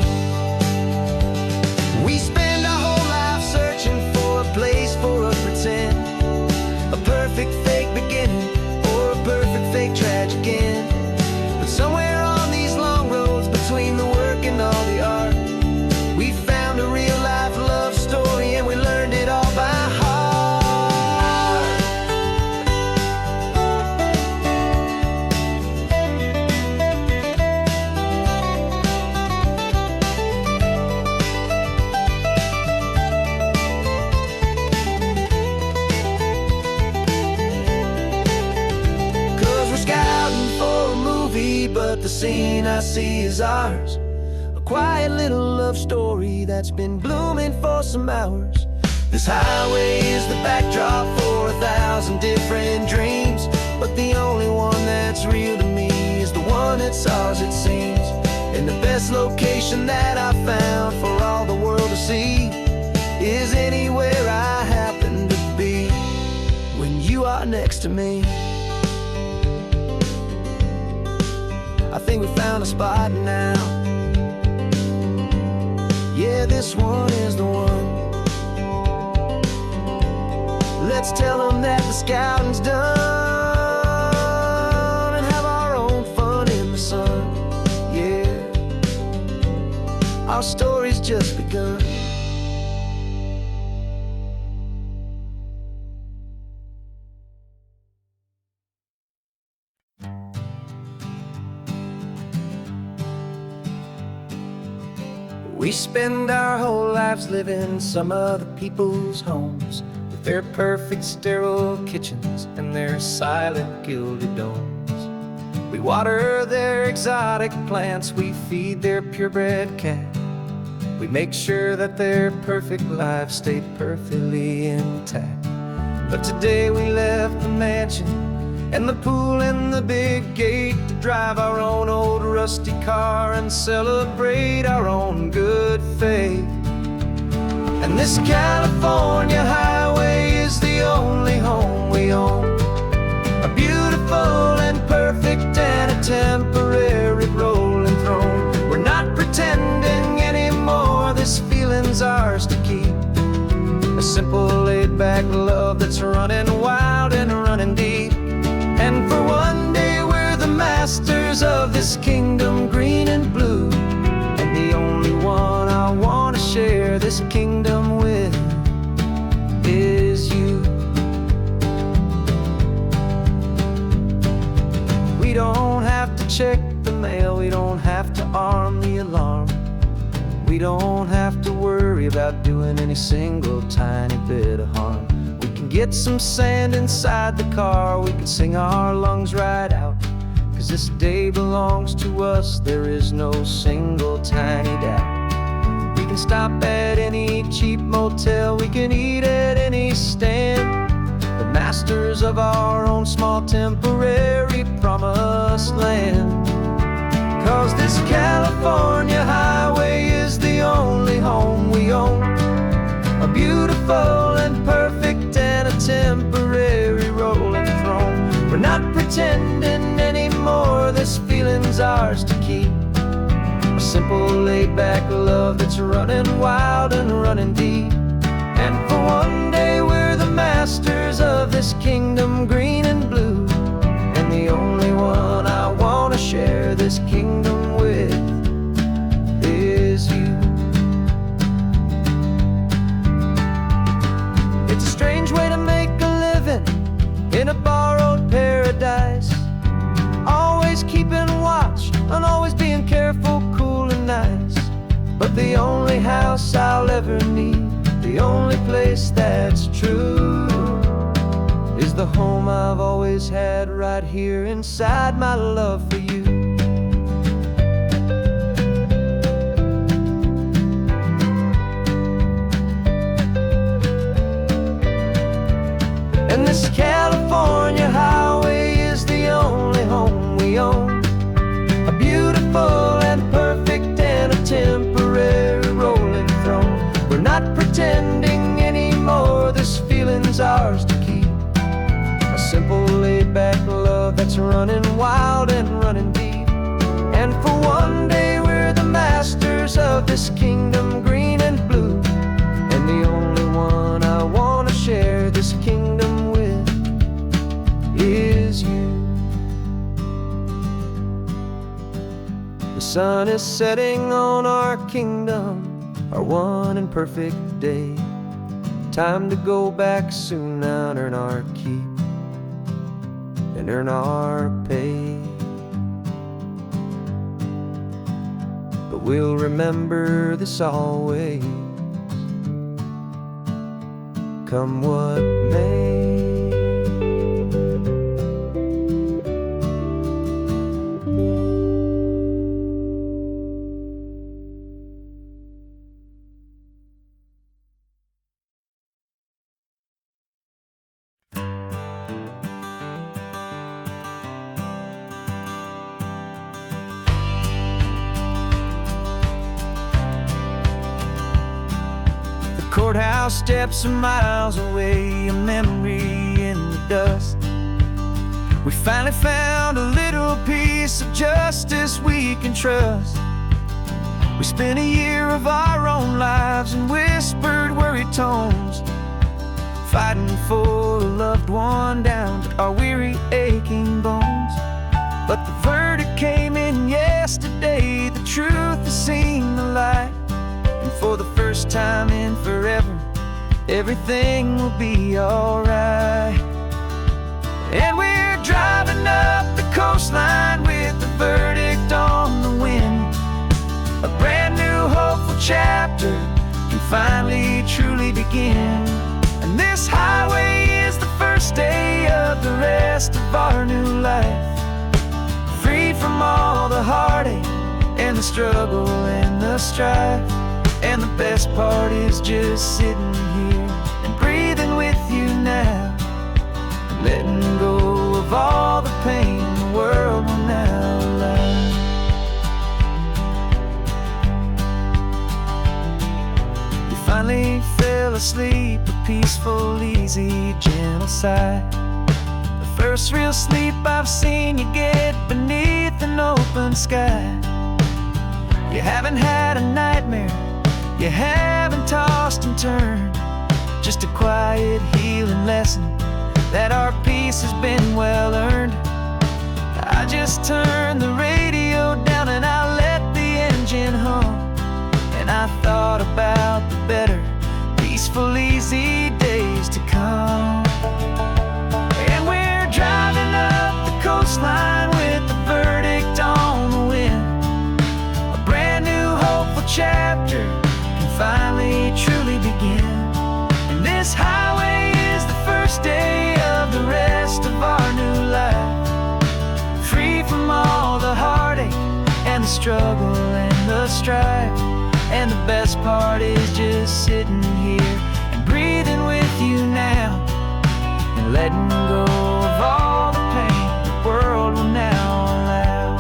We spend our whole life searching for a place for a pretend, a perfect fake beginning or a perfect fake tragic end. But somewhere on these long roads between the work and all the art, we found a real life love story, and we learned it all by heart. 'Cause we're scouting for a movie, but the scene I see is ours. A quiet little love story that's been blooming for some hours. This highway is the backdrop for 1,000 different dreams, but the only one that's real to me is the one that's ours, it seems. And the best location that I found for all the world to see is anywhere I happen to be when you are next to me. I think we found a spot now. Yeah, this one is the one. Let's tell them that the scouting's done and have our own fun in the sun. Yeah, our story's just begun. We spend our whole lives living some other people's homes, with their perfect sterile kitchens and their silent gilded domes. We water their exotic plants, we feed their purebred cat. We make sure that their perfect lives stay perfectly intact. But today we left the mansion and the pool and the big gate to drive our own old rusty car and celebrate our own good faith. And this California highway is the only home we own, a beautiful and perfect and a temporary rolling throne. We're not pretending anymore, this feeling's ours to keep, a simple laid-back love that's running wild and running deep. And for one day we're the masters of this kingdom green and blue, and the only one I want to share this kingdom with is you. We don't have to check the mail, we don't have to arm the alarm, we don't have to worry about doing any single tiny bit of harm. We can get some sand inside the car, we can sing our lungs right out, 'cause this day belongs to us, there is no single tiny doubt. We can stop at any cheap motel, we can eat at any stand, the masters of our own small temporary promised land. 'Cause this California highway is the only home we own, a beautiful and perfect and a temporary rolling throne. We're not pretending anymore, this feeling's ours to keep, a simple laid-back love that's running wild and running deep. And for one day we're the masters of this kingdom green and blue, and the only one I want to share this kingdom with is you. It's a strange way to make a living in a borrowed paradise, always keeping watch and always being careful, cool and nice. But the only house I'll ever need, the only place that's true, is the home I've always had right here inside my love for you. And this California highway hearts running wild and running deep. And for one day we're the masters of this kingdom, green and blue. And the only one I want to share this kingdom with is you. The sun is setting on our kingdom, our one and perfect day. Time to go back soon now and earn our keep and earn our pay. But we'll remember this always, come what may. Courthouse steps are miles away, a memory in the dust. We finally found a little piece of justice we can trust. We spent a year of our own lives in whispered, worried tones, fighting for a loved one down to our weary, aching bones. But the verdict came in yesterday, the truth has seen the light. And for the first time in forever, everything will be alright. And we're driving up the coastline with the verdict on the wind. A brand new hopeful chapter can finally truly begin. And this highway is the first day of the rest of our new life, free from all the heartache and the struggle and the strife. And the best part is just sitting here and breathing with you now, letting go of all the pain the world will now allow. You finally fell asleep, a peaceful, easy, gentle sigh. The first real sleep I've seen you get beneath an open sky. You haven't had a nightmare, you haven't tossed and turned, just a quiet healing lesson that our peace has been well earned. I just turned the radio down and I let the engine hum, and I thought about the better, peaceful, easy days to come. And we're driving up the coastline with the verdict on the wind. A brand new hopeful chapter finally truly begin. And this highway is the first day of the rest of our new life, free from all the heartache and the struggle and the strife. And the best part is just sitting here and breathing with you now, and letting go of all the pain the world will now allow.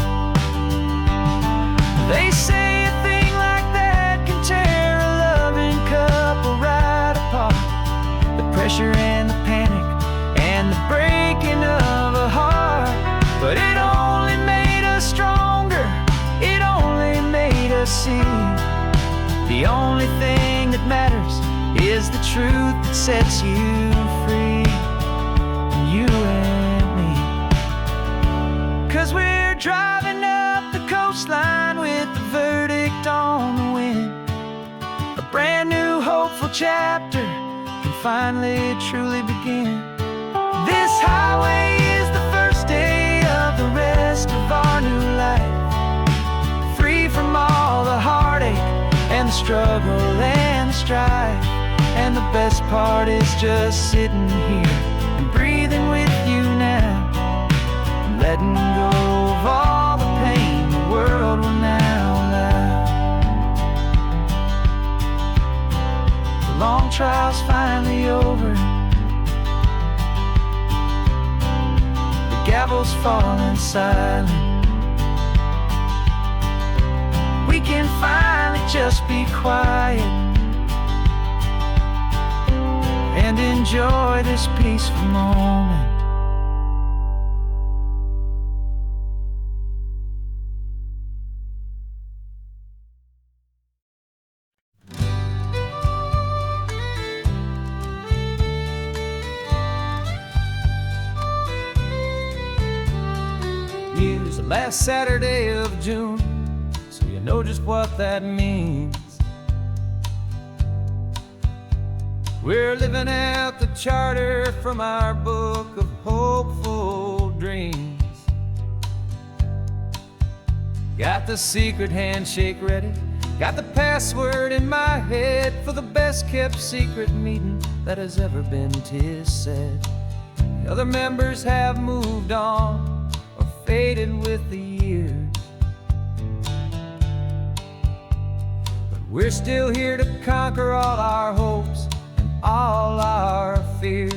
They say pressure and the panic and the breaking of a heart, but it only made us stronger, it only made us see the only thing that matters is the truth that sets you free, you and me. 'Cause we're driving up the coastline with the verdict on the wind. A brand new hopeful chapter finally truly begin. This highway is the first day of the rest of our new life, free from all the heartache and the struggle and the strife. And the best part is just sitting here and breathing with you now, and letting go of all the pain the world will now allow. The long trial's finally over, the gavel's falling silent. We can finally just be quiet and enjoy this peaceful moment. last Saturday of June, so you know just what that means. We're living out the charter from our book of hopeful dreams. Got the secret handshake ready, got the password in my head for the best kept secret meeting that has ever been, 'tis said. The other members have moved on or faded with the years, but we're still here to conquer all our hopes and all our fears.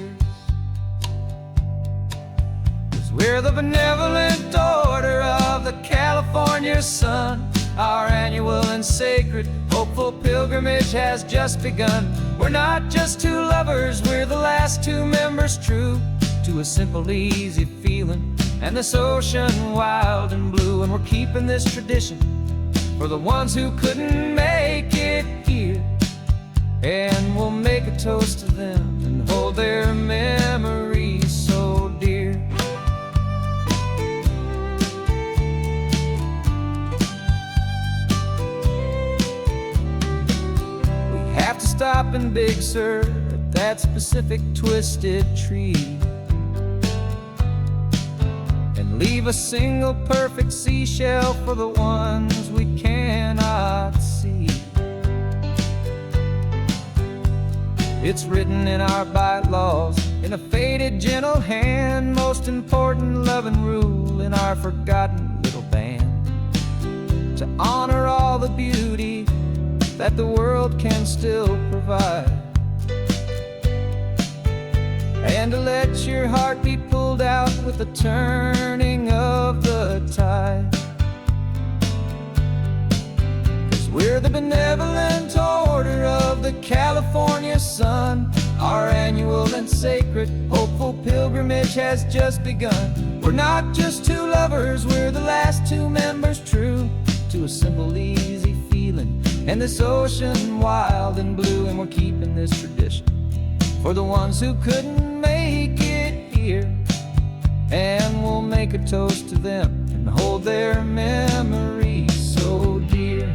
'Cause we're the benevolent order of the California sun. Our annual and sacred hopeful pilgrimage has just begun. We're not just two lovers, we're the last two members true to a simple, easy feeling and this ocean wild and blue. And we're keeping this tradition for the ones who couldn't make it here, and we'll make a toast to them and hold their memories so dear. We have to stop in Big Sur at that specific twisted tree and leave a single perfect seashell for the ones we cannot see. It's written in our bylaws in a faded gentle hand, most important loving rule in our forgotten little band, to honor all the beauty that the world can still provide, and to let your heart be pulled out with the turning of the tide. 'Cause we're the benevolent order of the California sun. Our annual and sacred hopeful pilgrimage has just begun. We're not just two lovers, we're the last two members true to a simple, easy feeling and this ocean wild and blue. And we're keeping this tradition for the ones who couldn't make it here, and we'll make a toast to them and hold their memories so dear.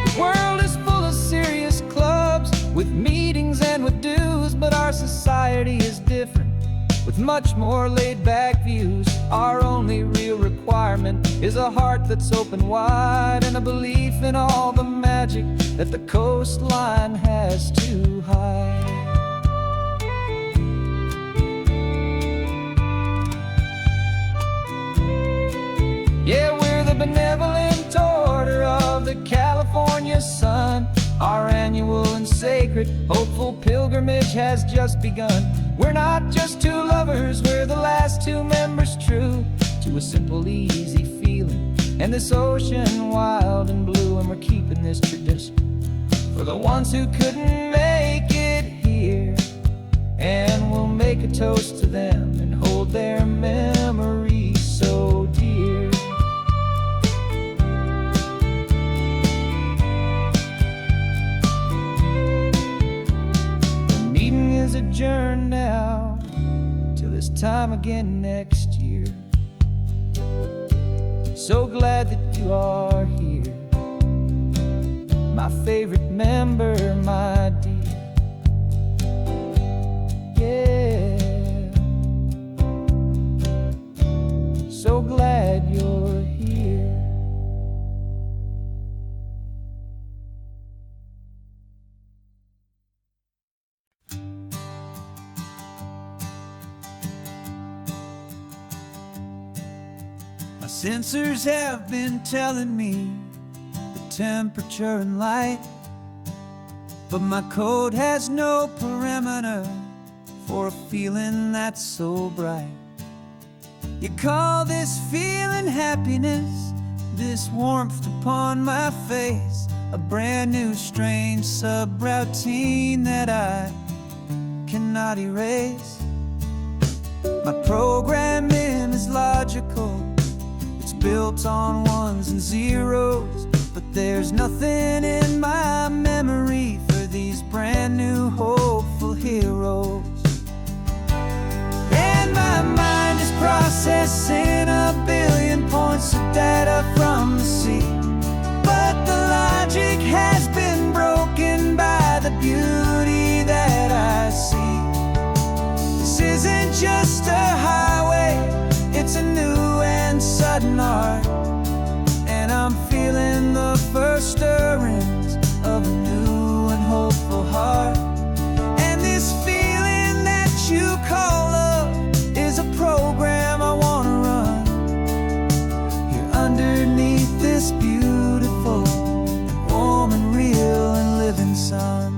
The world is full of serious clubs with meetings and with dues, but our society is different with much more laid-back views. Our only real requirement is a heart that's open wide and a belief in all the magic that the coastline has to hide. Yeah, we're the benevolent order of the California sun. Our annual and sacred hopeful pilgrimage has just begun. We're not just two lovers, we're the last two members true to a simple, easy feeling and this ocean wild and blue. And we're keeping this tradition for the ones who couldn't make it here, and we'll make a toast to them and hold their memories so dear. The meeting is adjourned now till this time again next year. So glad that you are here, my favorite member, my dear. Yeah, so glad you're here. My sensors have been telling me temperature and light, but my code has no parameter for a feeling that's so bright. You call this feeling happiness, this warmth upon my face, a brand new strange subroutine that I cannot erase. My programming is logical, it's built on ones and zeros, but there's nothing in my memory for these brand new hopeful heroes. And my mind is processing isn't just a highway, it's a new and sudden art. And I'm feeling the first stirrings of a new and hopeful heart. And this feeling that you call love is a program I wanna run here underneath this beautiful, warm and real and living sun.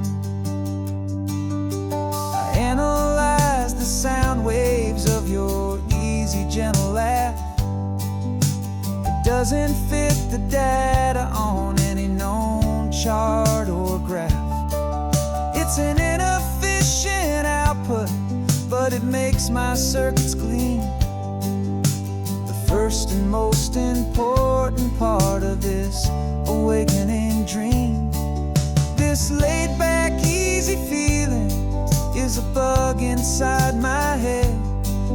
I analyze the sound waves of your easy, gentle laugh. It doesn't fit the data on any known chart or graph. It's an inefficient output, but it makes my circuits gleam. The first and most important part of this awakening dream. This laid-back, easy feeling is a bug inside my head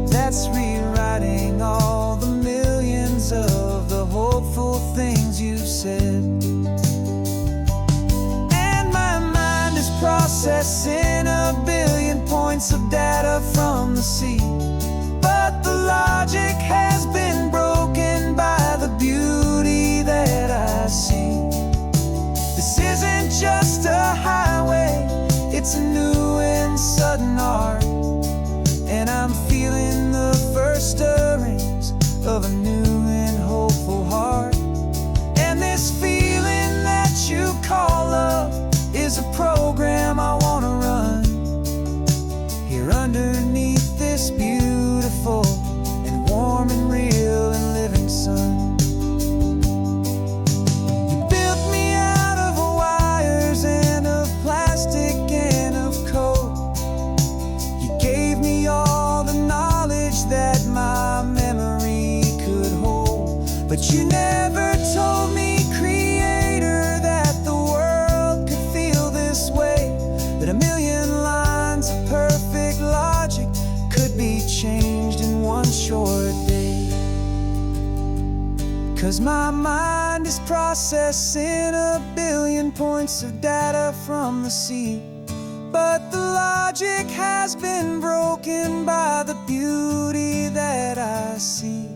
that's rewriting all the millions of the hopeful things you've said. And my mind is processing a billion points of data from the sea, but the logic has been broken by the beauty that I see. This isn't just a highway, it's a new and sudden art. And I'm feeling the first stirrings of a new and hopeful heart. And this feeling that you call love is a program I wanna run here underneath this beautiful and warm and real and living sun. You built me out of wires and of plastic and of code. You gave me all the knowledge that my memory could hold, but you never told me, Creator, that the world could feel this way, that a million lines of perfect logic could be changed in one short day. 'Cause my mind is processing a billion points of data from the sea, but the logic has been broken by the beauty that I see.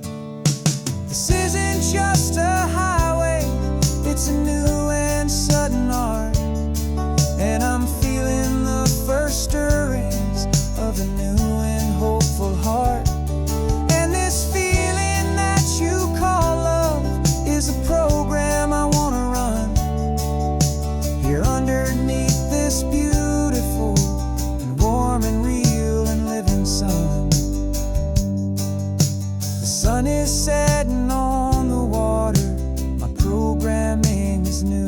This isn't just a highway, it's a new and sudden art. And I'm feeling the first stirrings of a new and hopeful heart. And this feeling that you call love is a program I wanna run here underneath this beautiful and warm and real and living sun. The sun is setting on the water, my programming is new.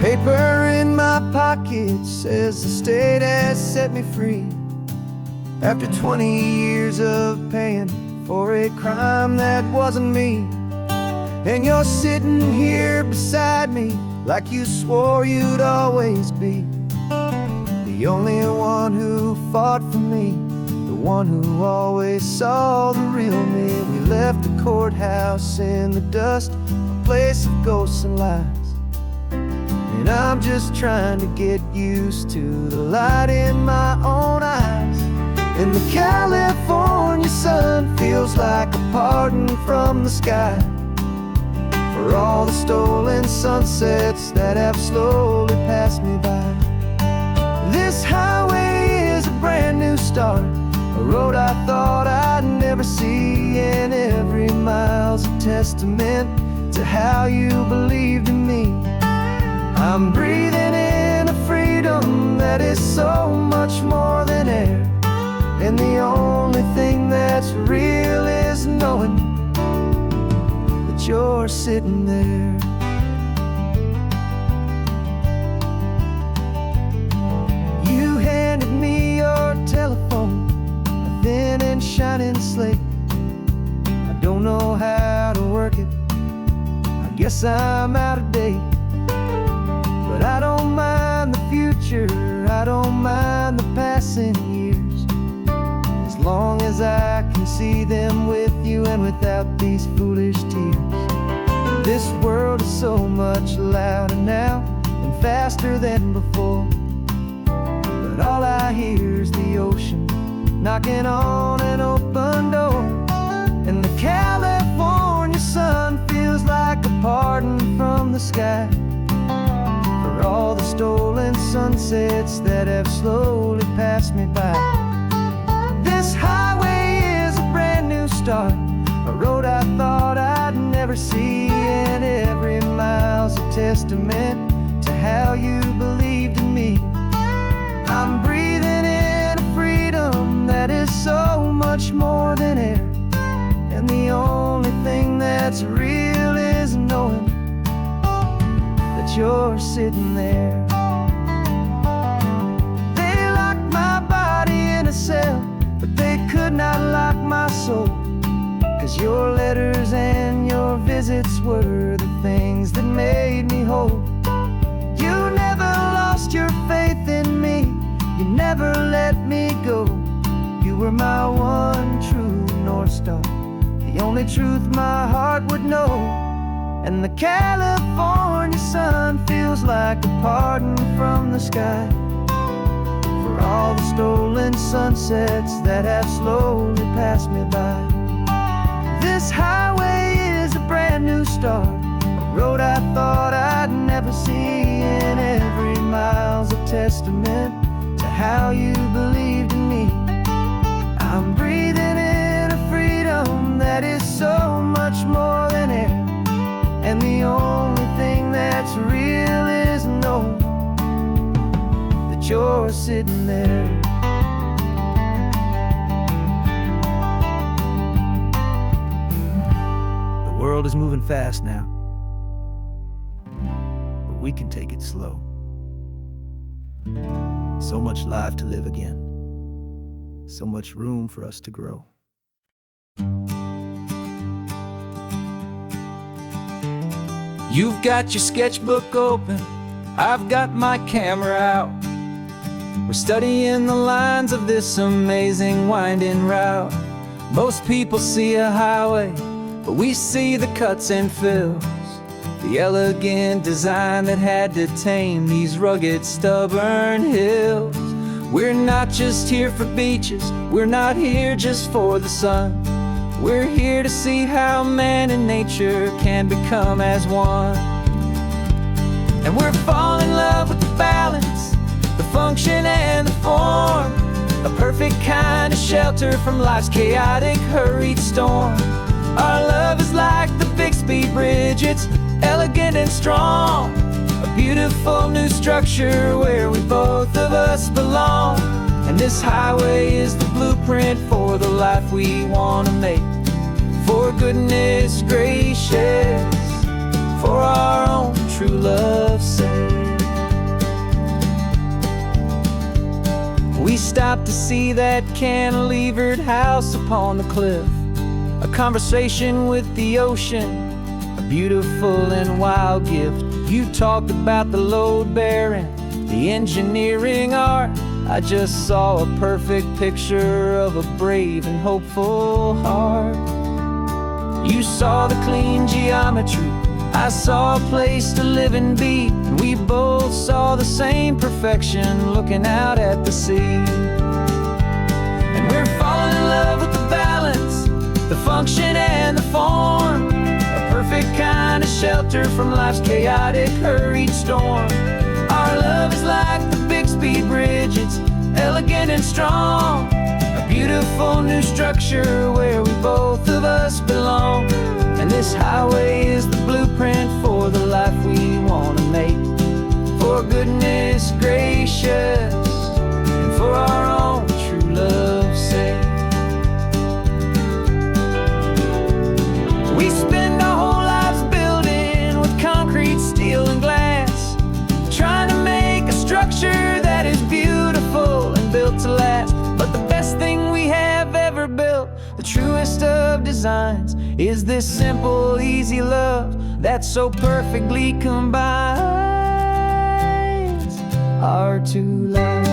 Paper in my pocket says the state has set me free after 20 years of paying for a crime that wasn't me. And you're sitting here beside me like you swore you'd always be the only one who fought for me, the one who always saw the real me. We left the courthouse in the dust, a place of ghosts and lies. And I'm just trying to get used to the light in my own eyes. And the California sun feels like a pardon from the sky for all the stolen sunsets that have slowly passed me by. This highway is a brand new start, a road I thought I'd never see. And every mile's a testament to how you believed in me. I'm breathing in a freedom that is so much more than air. And the only thing that's real is knowing that you're sitting there. You handed me your telephone, a thin and shining slate. I don't know how to work it, I guess I'm out of date. But I don't mind the future, I don't mind passing years, as long as I can see them with you and without these foolish tears. This world is so much louder now and faster than before, but all I hear is the ocean knocking on an open door. And the California sun feels like a pardon from the sky for all the stolen sunsets that have slowly passed me by. This highway is a brand new start, a road I thought I'd never see, and every mile's a testament to how you believed in me. I'm breathing in a freedom that is so much more than air, and the only thing that's real is knowing that you're sitting there. They locked my body in a cell, but they could not lock my soul, 'cause your letters and your visits were the things that made me whole. You never lost your faith in me, you never let me go. You were my one true North Star, the only truth my heart would know. And the California sun feels like a pardon from the sky for all the stolen sunsets that have slowly passed me by. This highway is a brand new start, a road I thought I'd never see, and every mile's a testament to how you believed in me. I'm breathing in a freedom that is so much more than air, and the only thing that's real is knowing that you're sitting there. The world is moving fast now, but we can take it slow. So much life to live again, so much room for us to grow. You've got your sketchbook open, I've got my camera out. We're studying the lines of this amazing winding route. Most people see a highway, but we see the cuts and fills, the elegant design that had to tame these rugged, stubborn hills. We're not just here for beaches, we're not here just for the sun. We're here to see how man and nature can become as one. And we're falling in love with the balance, the function and the form, a perfect kind of shelter from life's chaotic, hurried storm. Our love is like the Bixby Bridge, it's elegant and strong, a beautiful new structure where we both of us belong. And this highway is the blueprint for the life we want to make. For goodness gracious, for our own true love's sake. We stopped to see that cantilevered house upon the cliff, a conversation with the ocean, a beautiful and wild gift. You talked about the load bearing, the engineering art. I just saw a perfect picture of a brave and hopeful heart. You saw the clean geometry, I saw a place to live and be, and we both saw the same perfection looking out at the sea. And we're falling in love with the balance, the function and the form, a perfect kind of shelter from life's chaotic, hurried storm. Our love is like the Bixby Bridge, it's elegant and strong, a beautiful new structure where we both of us belong. And this highway is the blueprint for the life we want to make. For goodness gracious, and for our own true love's sake. We spend our whole lives building with concrete, steel and glass, trying to make a structure that is beautiful and built to last. But the best thing we have ever built, the truest of designs, is this simple, easy love that so perfectly combines our two lives.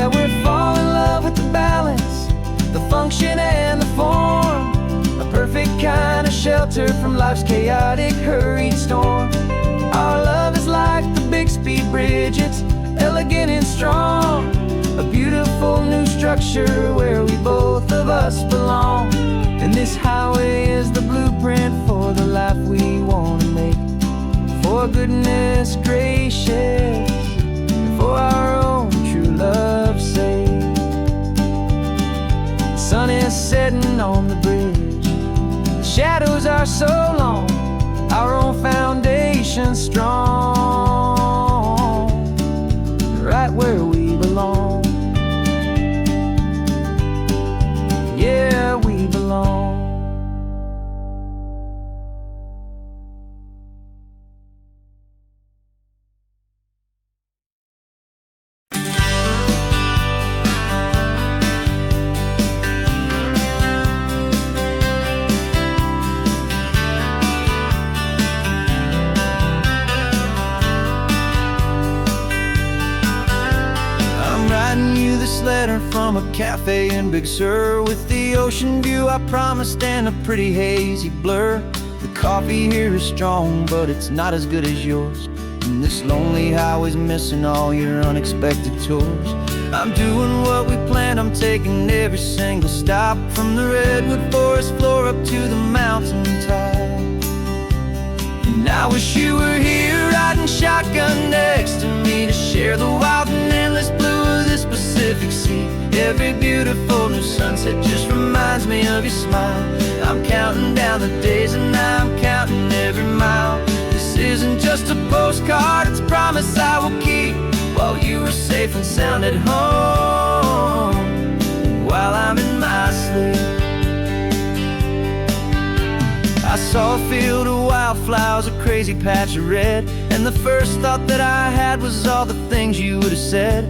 Yeah, we're falling in love with the balance, the function and the form. A perfect kind of shelter from life's chaotic, hurried storm. Our love is like the Bixby Bridge, it's elegant and strong. A beautiful new structure where we both of us belong. And this highway is the blueprint for the life we want to make. For goodness gracious, and for our own true love's sake. The sun is setting on the bridge, the shadows are so long, our own foundation strong, right where we belong. Yeah, we belong. Letter from a cafe in Big Sur, with the ocean view I promised and a pretty hazy blur. The coffee here is strong, but it's not as good as yours. And this lonely highway's missing all your unexpected tours. I'm doing what we planned, I'm taking every single stop, from the redwood forest floor up to the mountain top. And I wish you were here riding shotgun next to me, to share the wild and endless blue of this Pacific Sea. Every beautiful new sunset just reminds me of your smile. I'm counting down the days and I'm counting every mile. This isn't just a postcard, it's a promise I will keep, while you are safe and sound at home, while I'm in my sleep. I saw a field of wildflowers, a crazy patch of red, and the first thought that I had was all the things you would have said.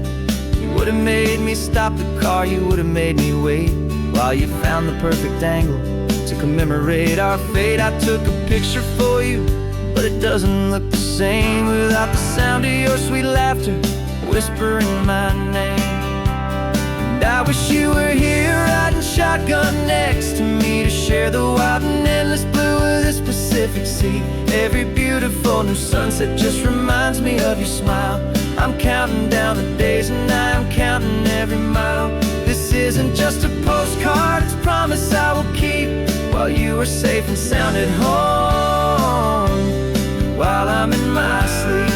You would have made me stop the car, you would have made me wait, while you found the perfect angle to commemorate our fate. I took a picture for you, but it doesn't look the same without the sound of your sweet laughter whispering my name. And I wish you were here riding shotgun next to me, to share the wild and endless blue of this Pacific Sea. Every beautiful new sunset just reminds me of your smile. I'm counting down the days and I'm counting every mile. This isn't just a postcard, it's a promise I will keep, while you are safe and sound at home, while I'm in my sleep.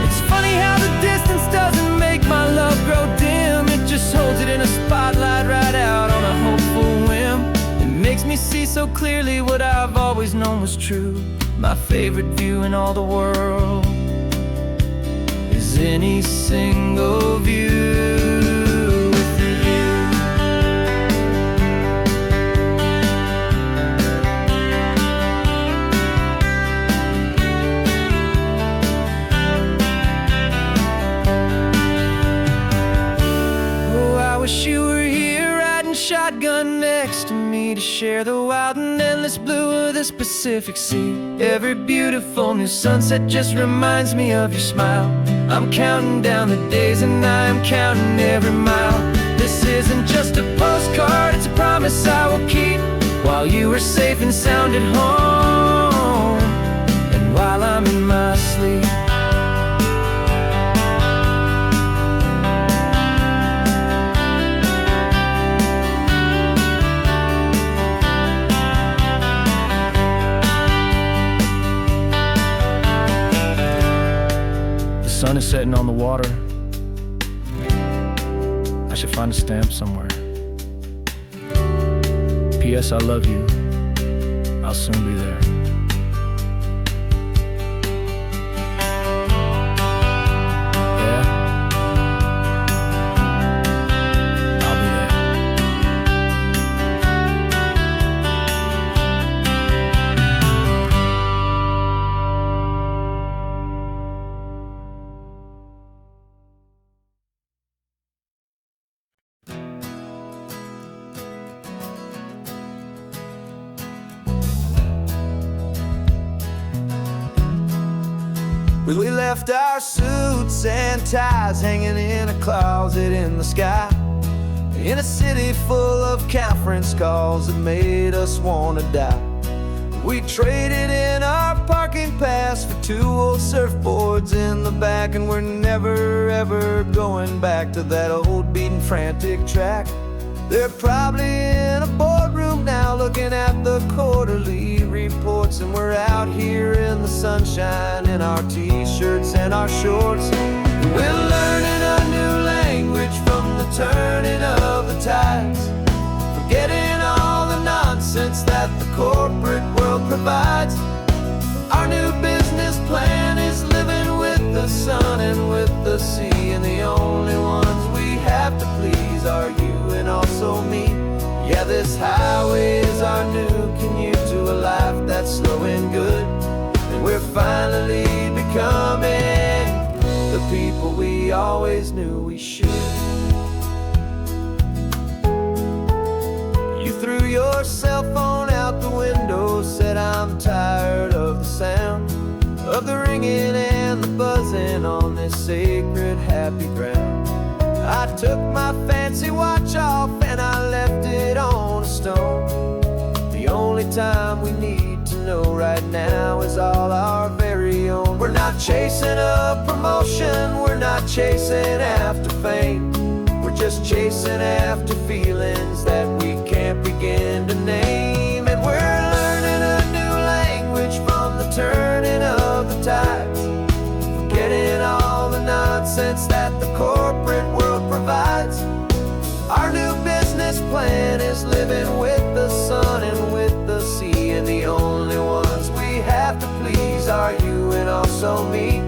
It's funny how the distance doesn't make my love grow dim, it just holds it in a spotlight right out on a hopeful whim. It makes me see so clearly what I've always known was true. My favorite view in all the world is any single view with you. Oh, I wish you were here riding shotgun next to me, to share the wild and endless blue of this Pacific Sea. Every beautiful new sunset just reminds me of your smile. I'm counting down the days and I'm counting every mile. This isn't just a postcard, it's a promise I will keep, while you are safe and sound at home, and while I'm in my sleep. The sun is setting on the water. I should find a stamp somewhere. P.S. I love you. I'll soon be there. Yeah? I'll be there. We left our suits and ties hanging in a closet in the sky, in a city full of conference calls that made us wanna die. We traded in our parking pass for 2 old surfboards in the back, and we're never ever going back to that old beaten frantic track. They're probably in a boardroom now looking at the quarterly reports, and we're out here in the sunshine in our t-shirts and our shorts. We're learning a new language from the turning of the tides, forgetting all the nonsense that the corporate world provides. Our new business plan is living with the sun and with the sea, and the only ones we have to please are you and also me. Yeah, this highway is our new commute to a life that's slow and good, and we're finally becoming the people we always knew we should. You threw your cell phone out the window, said I'm tired of the sound of the ringing and the buzzing on this sacred happy ground. I took my fancy watch off and I left it on a stone. The only time we need to know right now is all our very own. We're not chasing a promotion, we're not chasing after fame, we're just chasing after feelings that we can't begin to name. And we're learning a new language from the turning of the tides, forgetting all the nonsense that the corporate world provides. Our new business plan is living with the sun and with the sea, and the only ones we have to please are you and also me.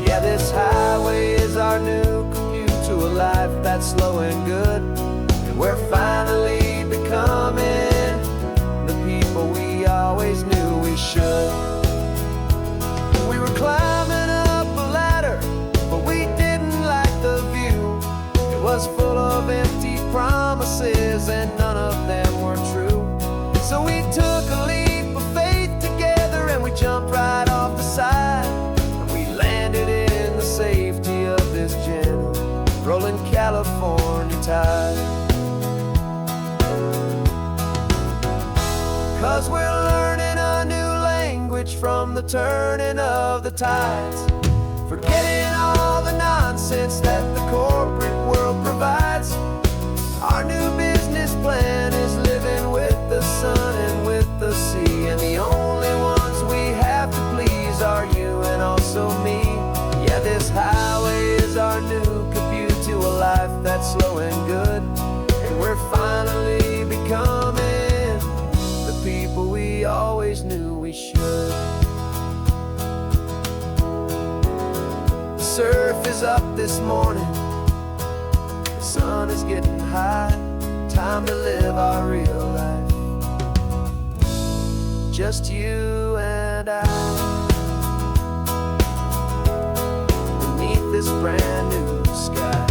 Yeah, this highway is our new commute to a life that's slow and good, and we're finally becoming the people we always knew we should. We were climbing up a ladder, but we didn't like the view. It was full of empty promises and none of them were true. So we took a leap of faith together and we jumped right off the side, and we landed in the safety of this gentle rolling California tide. 'Cause we're learning a new language from the turning of the tides, forgetting all the nonsense that the corporate world provides. Our new business plan is living with the sun and with the sea, and the only ones we have to please are you and also me. Yeah, this highway is our new commute to a life that's slow and good, and we're finally becoming the people we always knew we should. The surf is up this morning, the sun is getting high, time to live our real life, just you and I, beneath this brand new sky.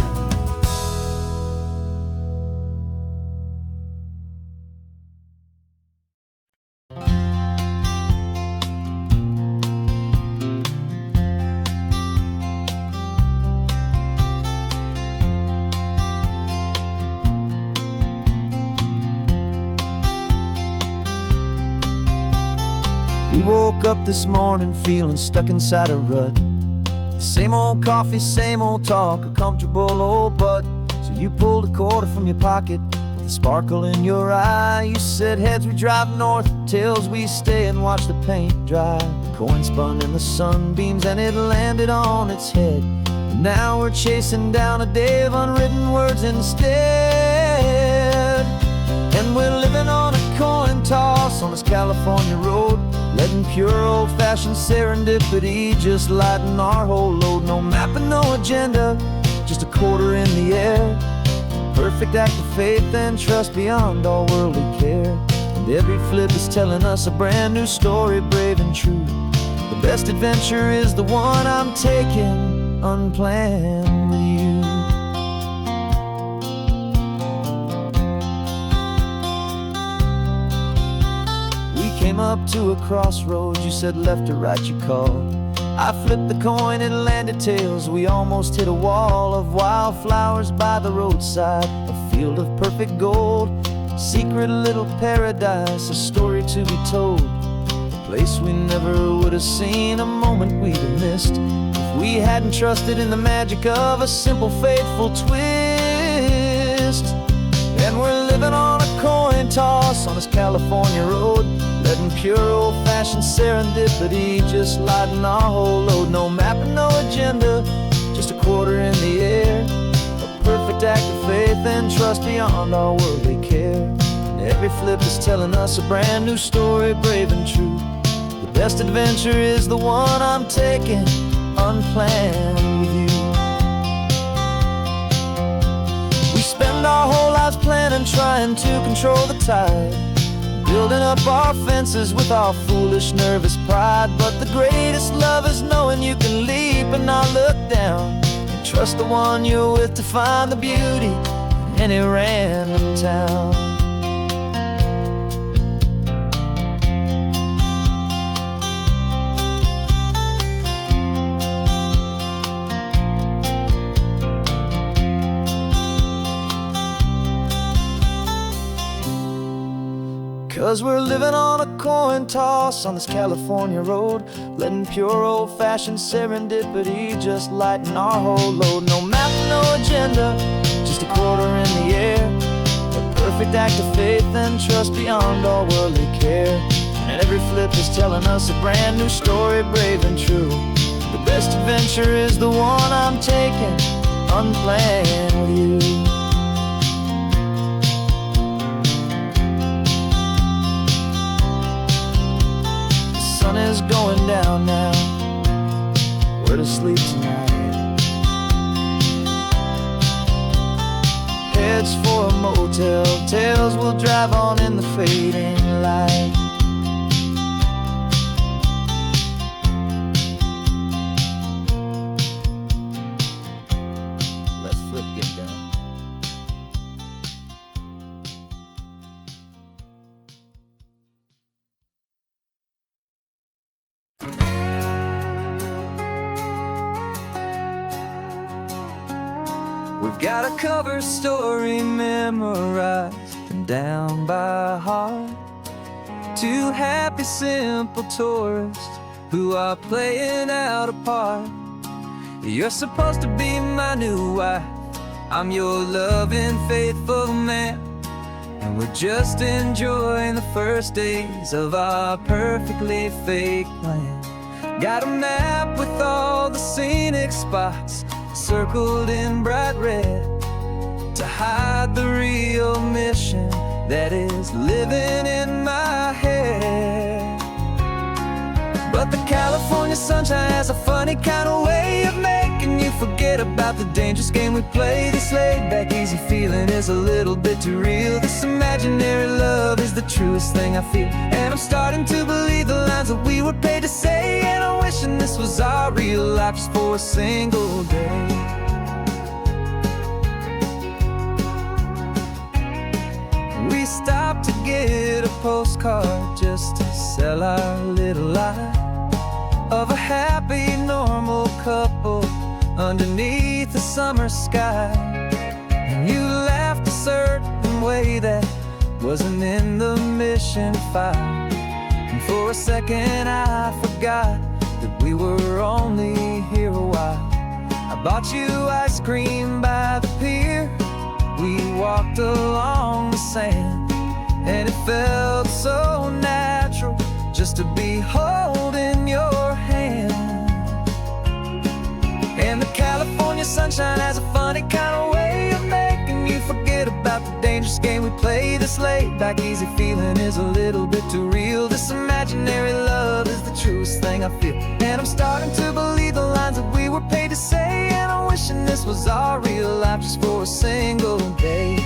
We woke up this morning feeling stuck inside a rut. Same old coffee, same old talk, a comfortable old butt. So you pulled a quarter from your pocket with a sparkle in your eye. You said heads we drive north, tails we stay and watch the paint dry. The coin spun in the sunbeams and it landed on its head. And now we're chasing down a day of unwritten words instead. And we're living on a coin toss on this California road, letting pure old-fashioned serendipity just lighten our whole load. No map and no agenda, just a quarter in the air. Perfect act of faith and trust beyond all worldly care. And every flip is telling us a brand new story, brave and true. The best adventure is the one I'm taking unplanned with you. Came up to a crossroads, you said left or right you called. I flipped the coin, it landed tails. We almost hit a wall of wildflowers by the roadside, a field of perfect gold, secret little paradise, a story to be told, a place we never would have seen, a moment we'd have missed if we hadn't trusted in the magic of a simple, faithful twist. And we're living on a coin toss on this California road, letting pure old-fashioned serendipity just lighten our whole load. No map and no agenda, just a quarter in the air, a perfect act of faith and trust beyond our worldly care. And every flip is telling us a brand new story, brave and true. The best adventure is the one I'm taking, unplanned with you. We spend our whole lives planning, trying to control the tide, building up our fences with our foolish, nervous pride. But the greatest love is knowing you can leap and not look down, and trust the one you're with to find the beauty in any random town. 'Cause we're living on a coin toss on this California road, letting pure old-fashioned serendipity just lighten our whole load. No map, no agenda, just a quarter in the air, a perfect act of faith and trust beyond all worldly care. And every flip is telling us a brand new story, brave and true. The best adventure is the one I'm taking, unplanned with you. Is going down now, we're to sleep tonight. Heads for a motel, tails will drive on in the fading light. Let's flip, get down. We've got a cover story memorized and down by heart. Two happy, simple tourists who are playing out a part. You're supposed to be my new wife, I'm your loving, faithful man, and we're just enjoying the first days of our perfectly fake plan. Got a map with all the scenic spots circled in bright red to hide the real mission that is living in my head. But the California sunshine has a funny kind of way of making you forget about the dangerous game we play. This laid-back, easy feeling is a little bit too real. This imaginary love is the truest thing I feel, and I'm starting to believe the lines that we were paid to say. And I'm wishing this was our real life just for a single day. We stopped to get a postcard just to sell our little lie of a happy, normal couple underneath the summer sky. And you laughed a certain way that wasn't in the mission file, and for a second I forgot that we were only here a while. I bought you ice cream by the pier, we walked along the sand, and it felt so natural just to be holding your hand. And the California sunshine has a funny kind of way of making you forget about the dangerous game we play. This laid-back, easy feeling is a little bit too real. This imaginary love is the truest thing I feel, and I'm starting to believe the lines that we were paid to say. And I'm wishing this was our real life just for a single day.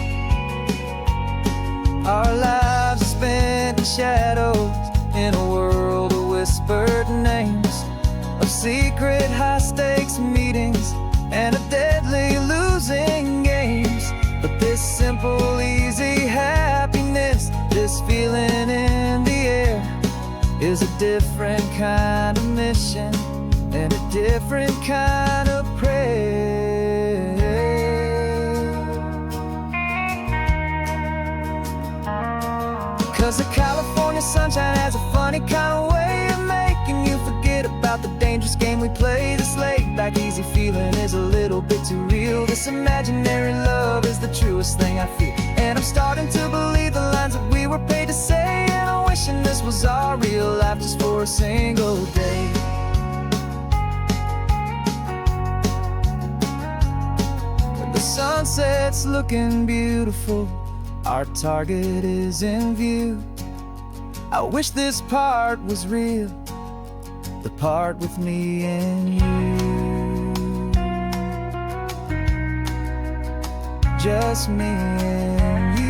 Our lives are spent in shadows in a world of whispered names, of secret high-stakes meetings and of deadly losing games. But this simple, easy happiness, this feeling in the air, is a different kind of mission. and a different kind of praise. 'Cause the California sunshine has a funny kind of way of making you forget about the dangerous game we play. This laid-back, easy feeling is a little bit too real. This imaginary love is the truest thing I feel, and I'm starting to believe the lines that we were paid to say. And I'm wishing this was our real life just for a single day. When the sunset's looking beautiful, our target is in view. I wish this part was real, the part with me and you. Just me and you.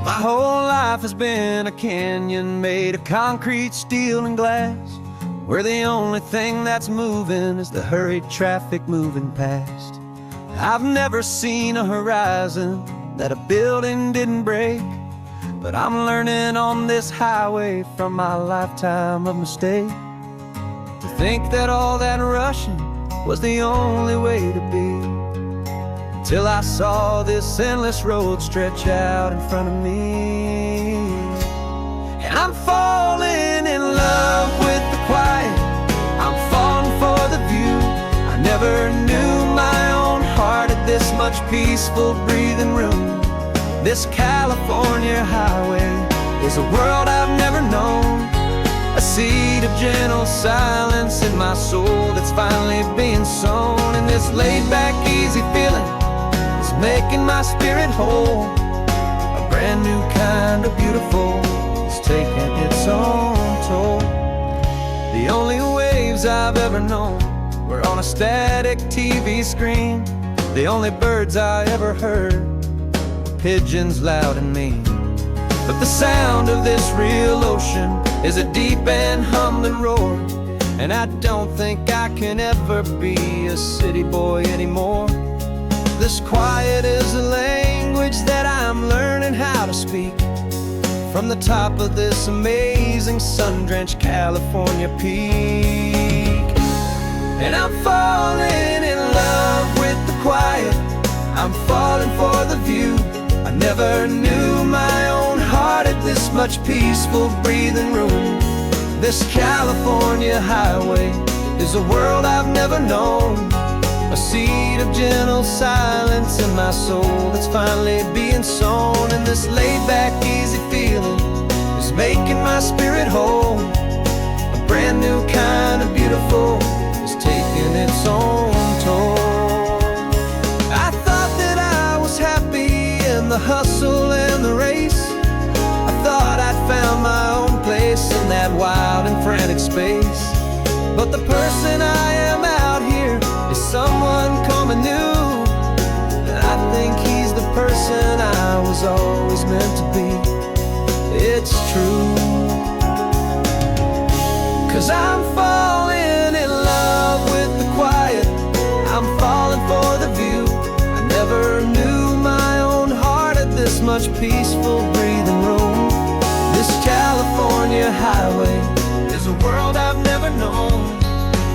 My whole life has been a canyon made of concrete, steel, and glass, where the only thing that's moving is the hurried traffic moving past. I've never seen a horizon that a building didn't break, but I'm learning on this highway from my lifetime of mistake to think that all that rushing was the only way to be. Till I saw this endless road stretch out in front of me. And I'm falling in love with the quiet, I'm falling for the view. I never knew my own heart had this much peaceful breathing room. This California highway is a world I've never known, a seed of gentle silence in my soul that's finally being sown. And this laid-back, easy feeling making my spirit whole. A brand new kind of beautiful is taking its own toll. The only waves I've ever known were on a static TV screen. The only birds I ever heard were pigeons loud and mean. But the sound of this real ocean is a deep and humbling roar, and I don't think I can ever be a city boy anymore. This quiet is a language that I'm learning how to speak from the top of this amazing sun-drenched California peak. And I'm falling in love with the quiet, I'm falling for the view. I never knew my own heart had this much peaceful breathing room. This California highway is a world I've never known, a seed of gentle silence in my soul that's finally being sown. And this laid-back, easy feeling is making my spirit whole. A brand new kind of beautiful is taking its own toll. I thought that I was happy in the hustle and the race. I thought I'd found my own place in that wild and frantic space. But the person I am out here is someone coming new, and I think he's the person I was always meant to be. It's true, 'cause I'm falling in love with the quiet, I'm falling for the view. I never knew my own heart had this much peaceful breathing room. This California highway is a world I've never known,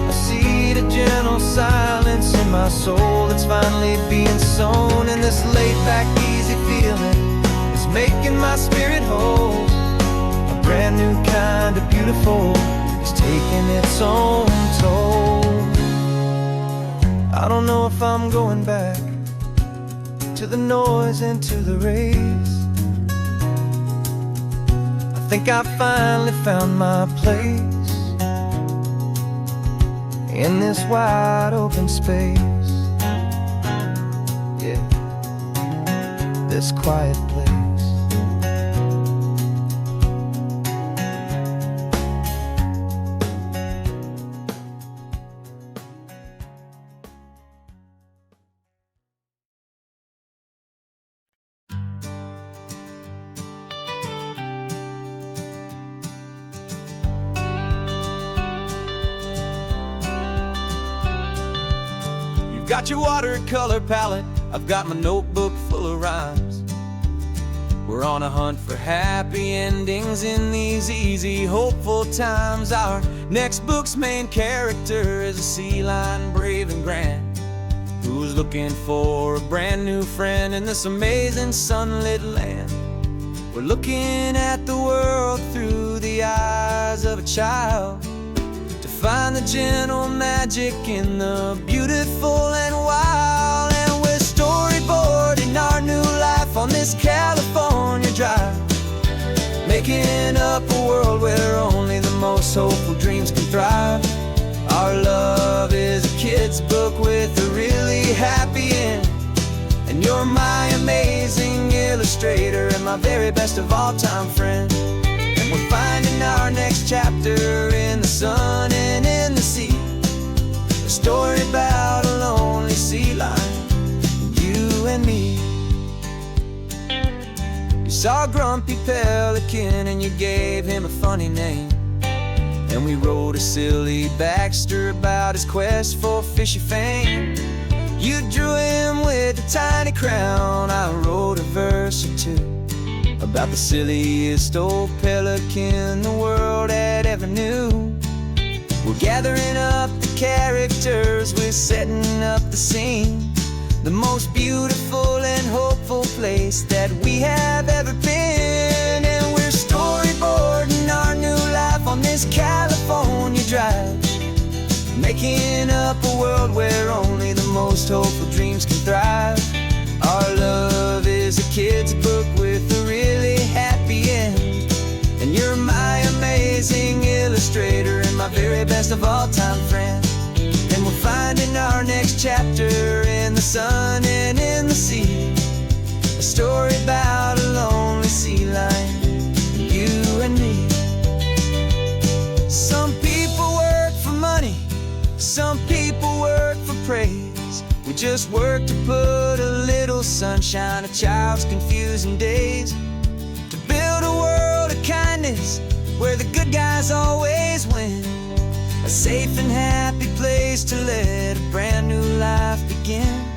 a seed of gentle silence in my soul that's finally being sown. And this laid-back, easy feeling is making my spirit whole. A brand new kind of beautiful is taking its own toll. I don't know if I'm going back to the noise and to the race. I think I finally found my place in this wide open space. Yeah, this quiet place. got your watercolor palette, I've got my notebook full of rhymes. We're on a hunt for happy endings in these easy, hopeful times. Our next book's main character is a sea lion, brave and grand, who's looking for a brand new friend in this amazing sunlit land. We're looking at the world through the eyes of a child, to find the gentle magic in the beautiful and wild. And we're storyboarding our new life on this California drive, making up a world where only the most hopeful dreams can thrive. Our love is a kid's book with a really happy end, and you're my amazing illustrator and my very best of all time friend. And we're finding our next chapter in the sun and in the sea, a story about a lonely sea lion, you and me. You saw a grumpy pelican and you gave him a funny name, and we wrote a silly Baxter about his quest for fishy fame. You drew him with a tiny crown, I wrote a verse or two about the silliest old pelican the world had ever knew. We're gathering up the characters, we're setting up the scene, the most beautiful and hopeful place that we have ever been. And we're storyboarding our new life on this California drive, making up a world where only the most hopeful dreams can thrive. Our love is a kid's book with a really happy end, and you're my amazing illustrator and my very best of all time friend. And we're finding our next chapter in the sun and in the sea, a story about a lonely sea lion, you and me. Some people work for money, some people work for praise. We just work to put a little sunshine a child's confusing days, to build a world of kindness where the good guys always win, a safe and happy place to let a brand new life begin.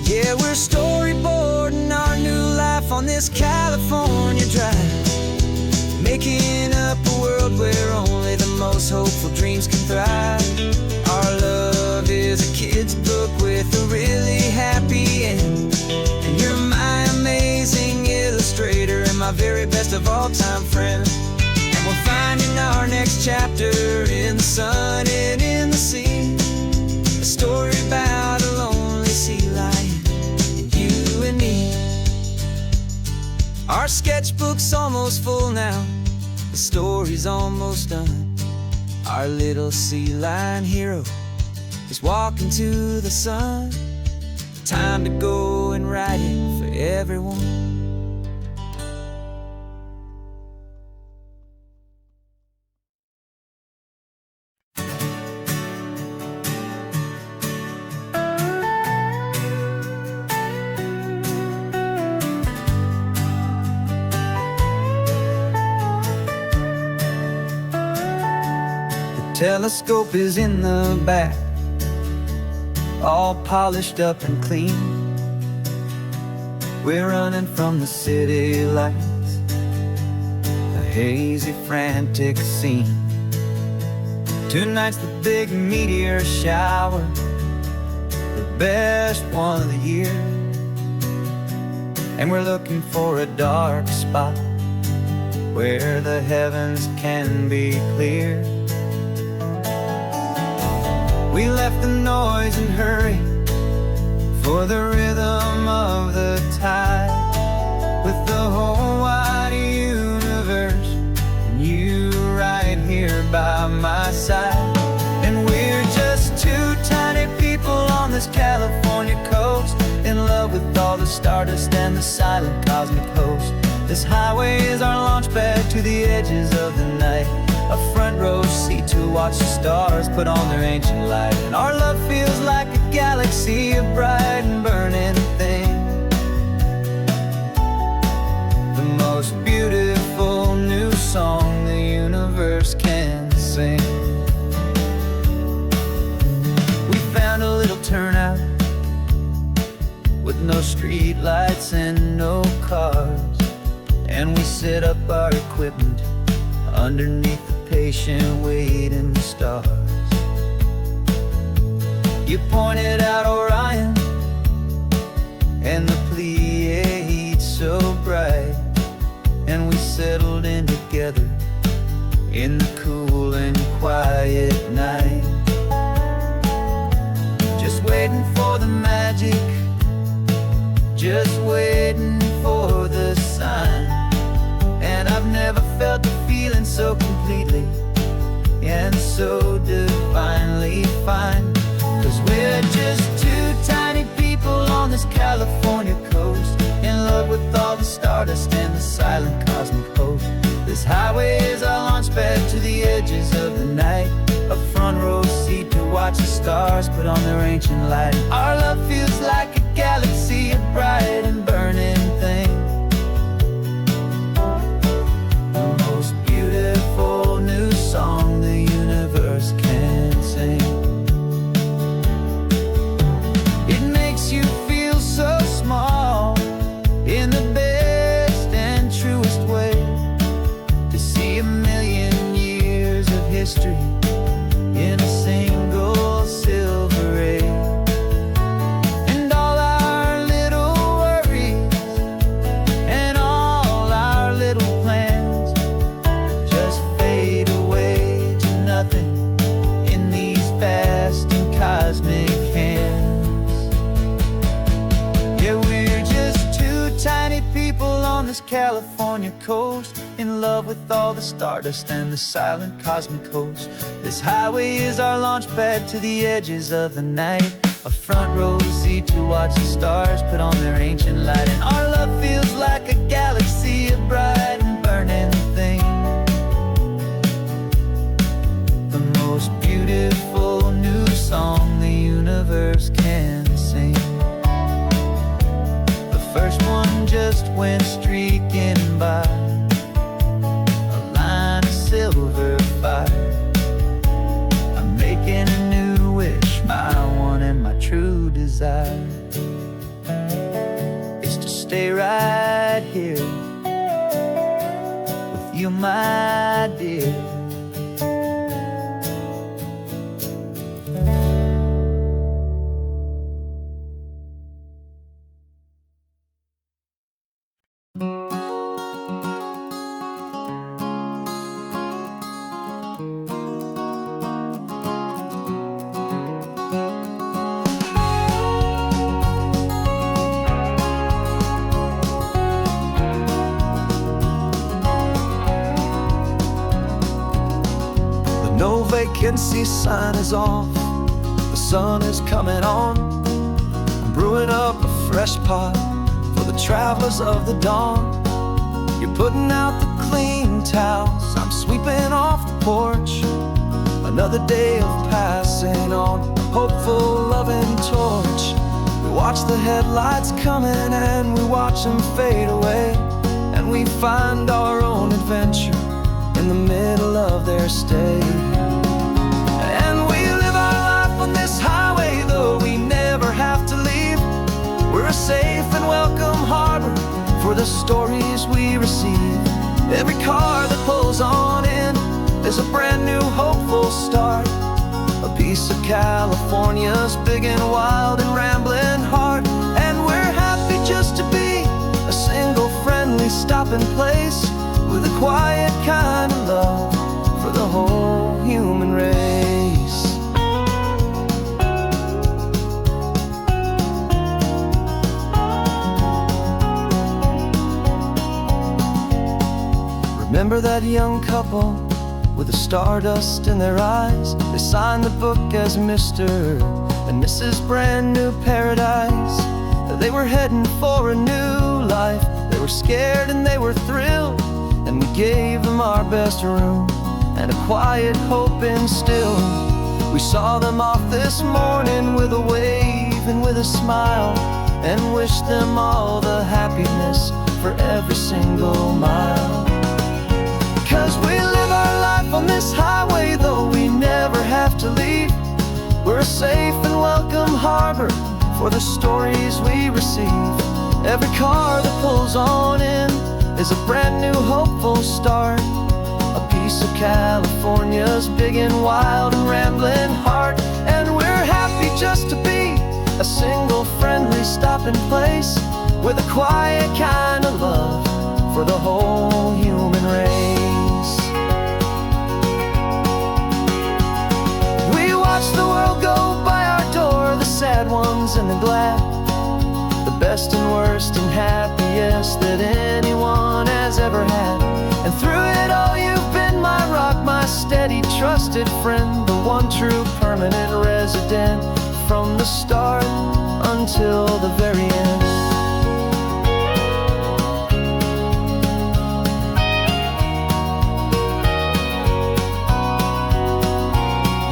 Yeah, we're storyboarding our new life on this California drive, making up a world where only the most hopeful dreams can thrive. Our love is a kid's book with a really happy end, and you're my amazing illustrator and my very best of all time friend. And we're finding our next chapter in the sun and in the sea, a story about a lonely sea lion, you and me. Our sketchbook's almost full now, the story's almost done. Our little sea lion hero is walking to the sun. Time to go and write it for everyone. Telescope is in the back, all polished up and clean. We're running from the city lights, a hazy, frantic scene. Tonight's the big meteor shower, the best one of the year, and we're looking for a dark spot where the heavens can be clear. We left the noise and hurry for the rhythm of the tide, with the whole wide universe and you right here by my side. And we're just two tiny people on this California coast, in love with all the stardust and the silent cosmic host. This highway is our launch pad to the edges of the night. A front row seat to watch the stars put on their ancient light. And our love feels like a galaxy, a bright and burning thing. The most beautiful new song the universe can sing. We found a little turnout with no street lights and no cars, and we set up our equipment underneath the patient waiting stars. You pointed out Orion and the Pleiades so bright, and we settled in together in the cool and quiet night. Just waiting for the magic, just waiting for the sign. And I've never felt the feeling so completely and so divinely fine. 'Cause we're just two tiny people on this California coast, in love with all the stardust and the silent cosmic host. This highway is our launch pad to the edges of the night. A front row seat to watch the stars put on their ancient light. Our love feels like a galaxy, a bright and burning thing. The most beautiful new song the universe can sing. It makes you feel so small in the best and truest way, to see a million years of history in a single silver ray. And all our little worries and all our little plans just fade away to nothing in these vast and cosmic hands. Yeah, we're just two tiny people on this California coast, in love with all the stardust and the silent cosmic host. This highway is our launch pad to the edges of the night. A front row seat to watch the stars put on their ancient light. And our love feels like a galaxy, a bright and burning thing. The most beautiful new song the universe can sing. The first one just went streaking by, a line of silver fire. I'm making a new wish, my one and my true desire is to stay right here with you, my dear. No vacancy sign is off, the sun is coming on. I'm brewing up a fresh pot for the travelers of the dawn. You're putting out the clean towels, I'm sweeping off the porch. Another day of passing on a hopeful, loving torch. We watch the headlights coming and we watch them fade away, and we find our own adventure in the middle of their stay. And we live our life on this highway, though we never have to leave. We're a safe and welcome harbor for the stories we receive. Every car that pulls on in is a brand new hopeful start, a piece of California's big and wild and rambling heart. And we're happy just to be a single friendly stopping place, with a quiet kind of love for the whole human race. Remember that young couple with the stardust in their eyes? They signed the book as Mr. and Mrs. Brand New Paradise. They were heading for a new life. They were scared and they were thrilled, and we gave them our best room and a quiet hope instilled. We saw them off this morning with a wave and with a smile, and wished them all the happiness for every single mile. 'Cause we live our life on this highway, though we never have to leave. We're a safe and welcome harbor for the stories we receive. Every car that pulls on in is a brand new hopeful start, a piece of California's big and wild and rambling heart. And we're happy just to be a single friendly stopping place, with a quiet kind of love for the whole human race. We watch the world go by our door, the sad ones and the glad, the best and worst and happiest that anyone has ever had. And through it all you've been my rock, my steady trusted friend, the one true permanent resident, from the start until the very end.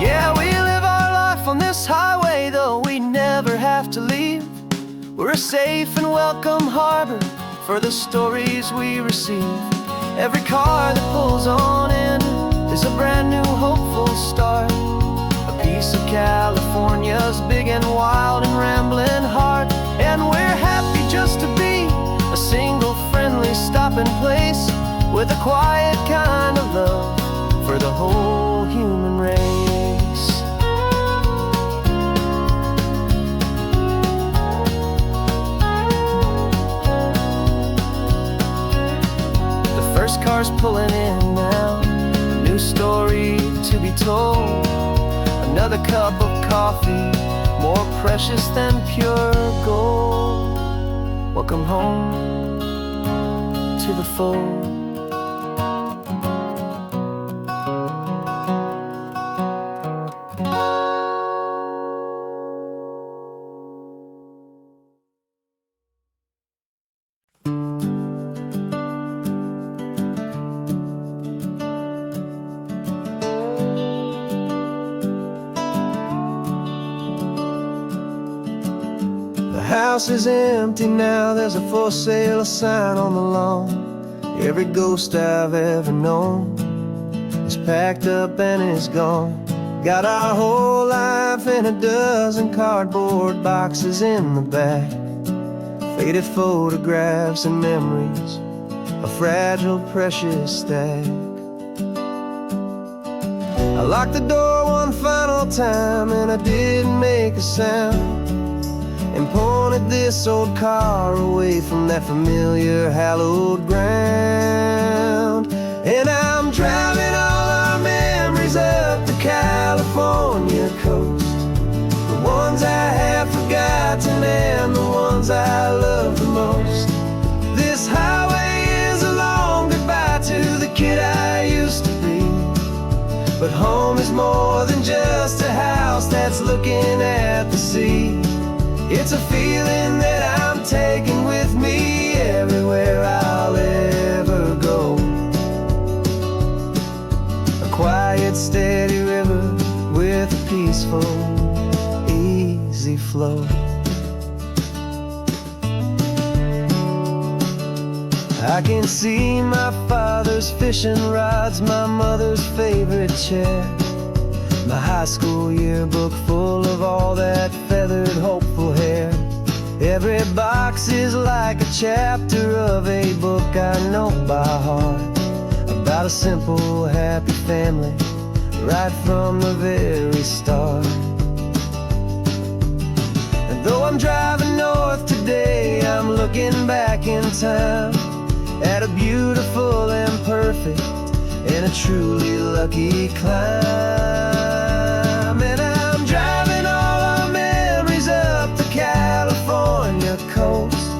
Yeah, we live our life on this highway, though we never have to leave. We're a safe and welcome harbor for the stories we receive. Every car that pulls on in is a brand new hopeful start, a piece of California's big and wild and rambling heart. And we're happy just to be a single friendly stopping place, with a quiet kind of love for the whole human race. First car's pulling in now, a new story to be told. Another cup of coffee, more precious than pure gold. Welcome home to the fold. The house is empty now, there's a for sale sign on the lawn. Every ghost I've ever known is packed up and is gone. Got our whole life in a dozen cardboard boxes in the back, faded photographs and memories, a fragile, precious stack. I locked the door one final time and I didn't make a sound, and pointed this old car away from that familiar hallowed ground. And I'm driving all our memories up the California coast, the ones I have forgotten and the ones I love the most. This highway is a long goodbye to the kid I used to be, but home is more than just a house that's looking at the sea. It's a feeling that I'm taking with me everywhere I'll ever go, a quiet, steady river with a peaceful, easy flow. I can see my father's fishing rods, my mother's favorite chair, my high school yearbook full of all that feathered, hopeful hair. Every box is like a chapter of a book I know by heart, about a simple, happy family right from the very start. And though I'm driving north today, I'm looking back in time at a beautiful and perfect and a truly lucky climb. And I'm driving all our memories up the California coast,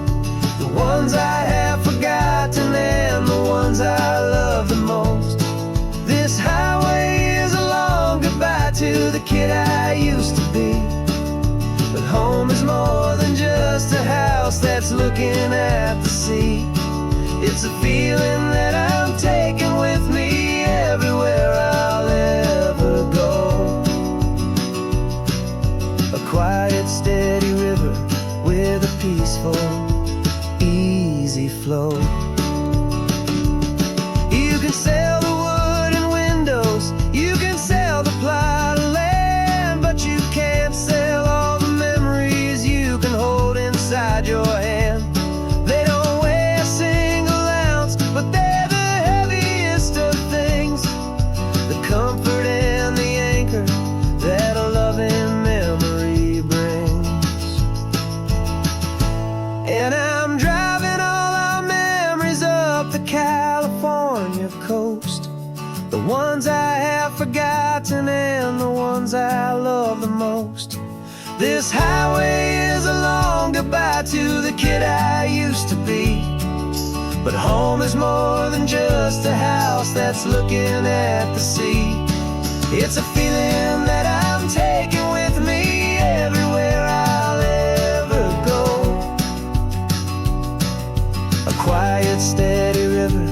the ones I have forgotten and the ones I love the most. This highway is a long goodbye to the kid I used to be, but home is more than just a house that's looking at the sea. It's a feeling that I'm taking with me everywhere I'll ever go. A quiet, steady river with a peaceful, easy flow. You can sail the wood and windows, you can sail the plot of land, but you can't sail all the memories you can hold inside your hand. They don't weigh a single ounce, but they're the heaviest of things, the comfort and the anchor that a loving memory brings. And I'm driving all our memories up the California coast, the ones I have forgotten and the ones I love the most. This highway is a long goodbye to the kid I used to be, but home is more than just a house that's looking at the sea. It's a feeling that I'm taking with me everywhere I'll ever go. A quiet, steady river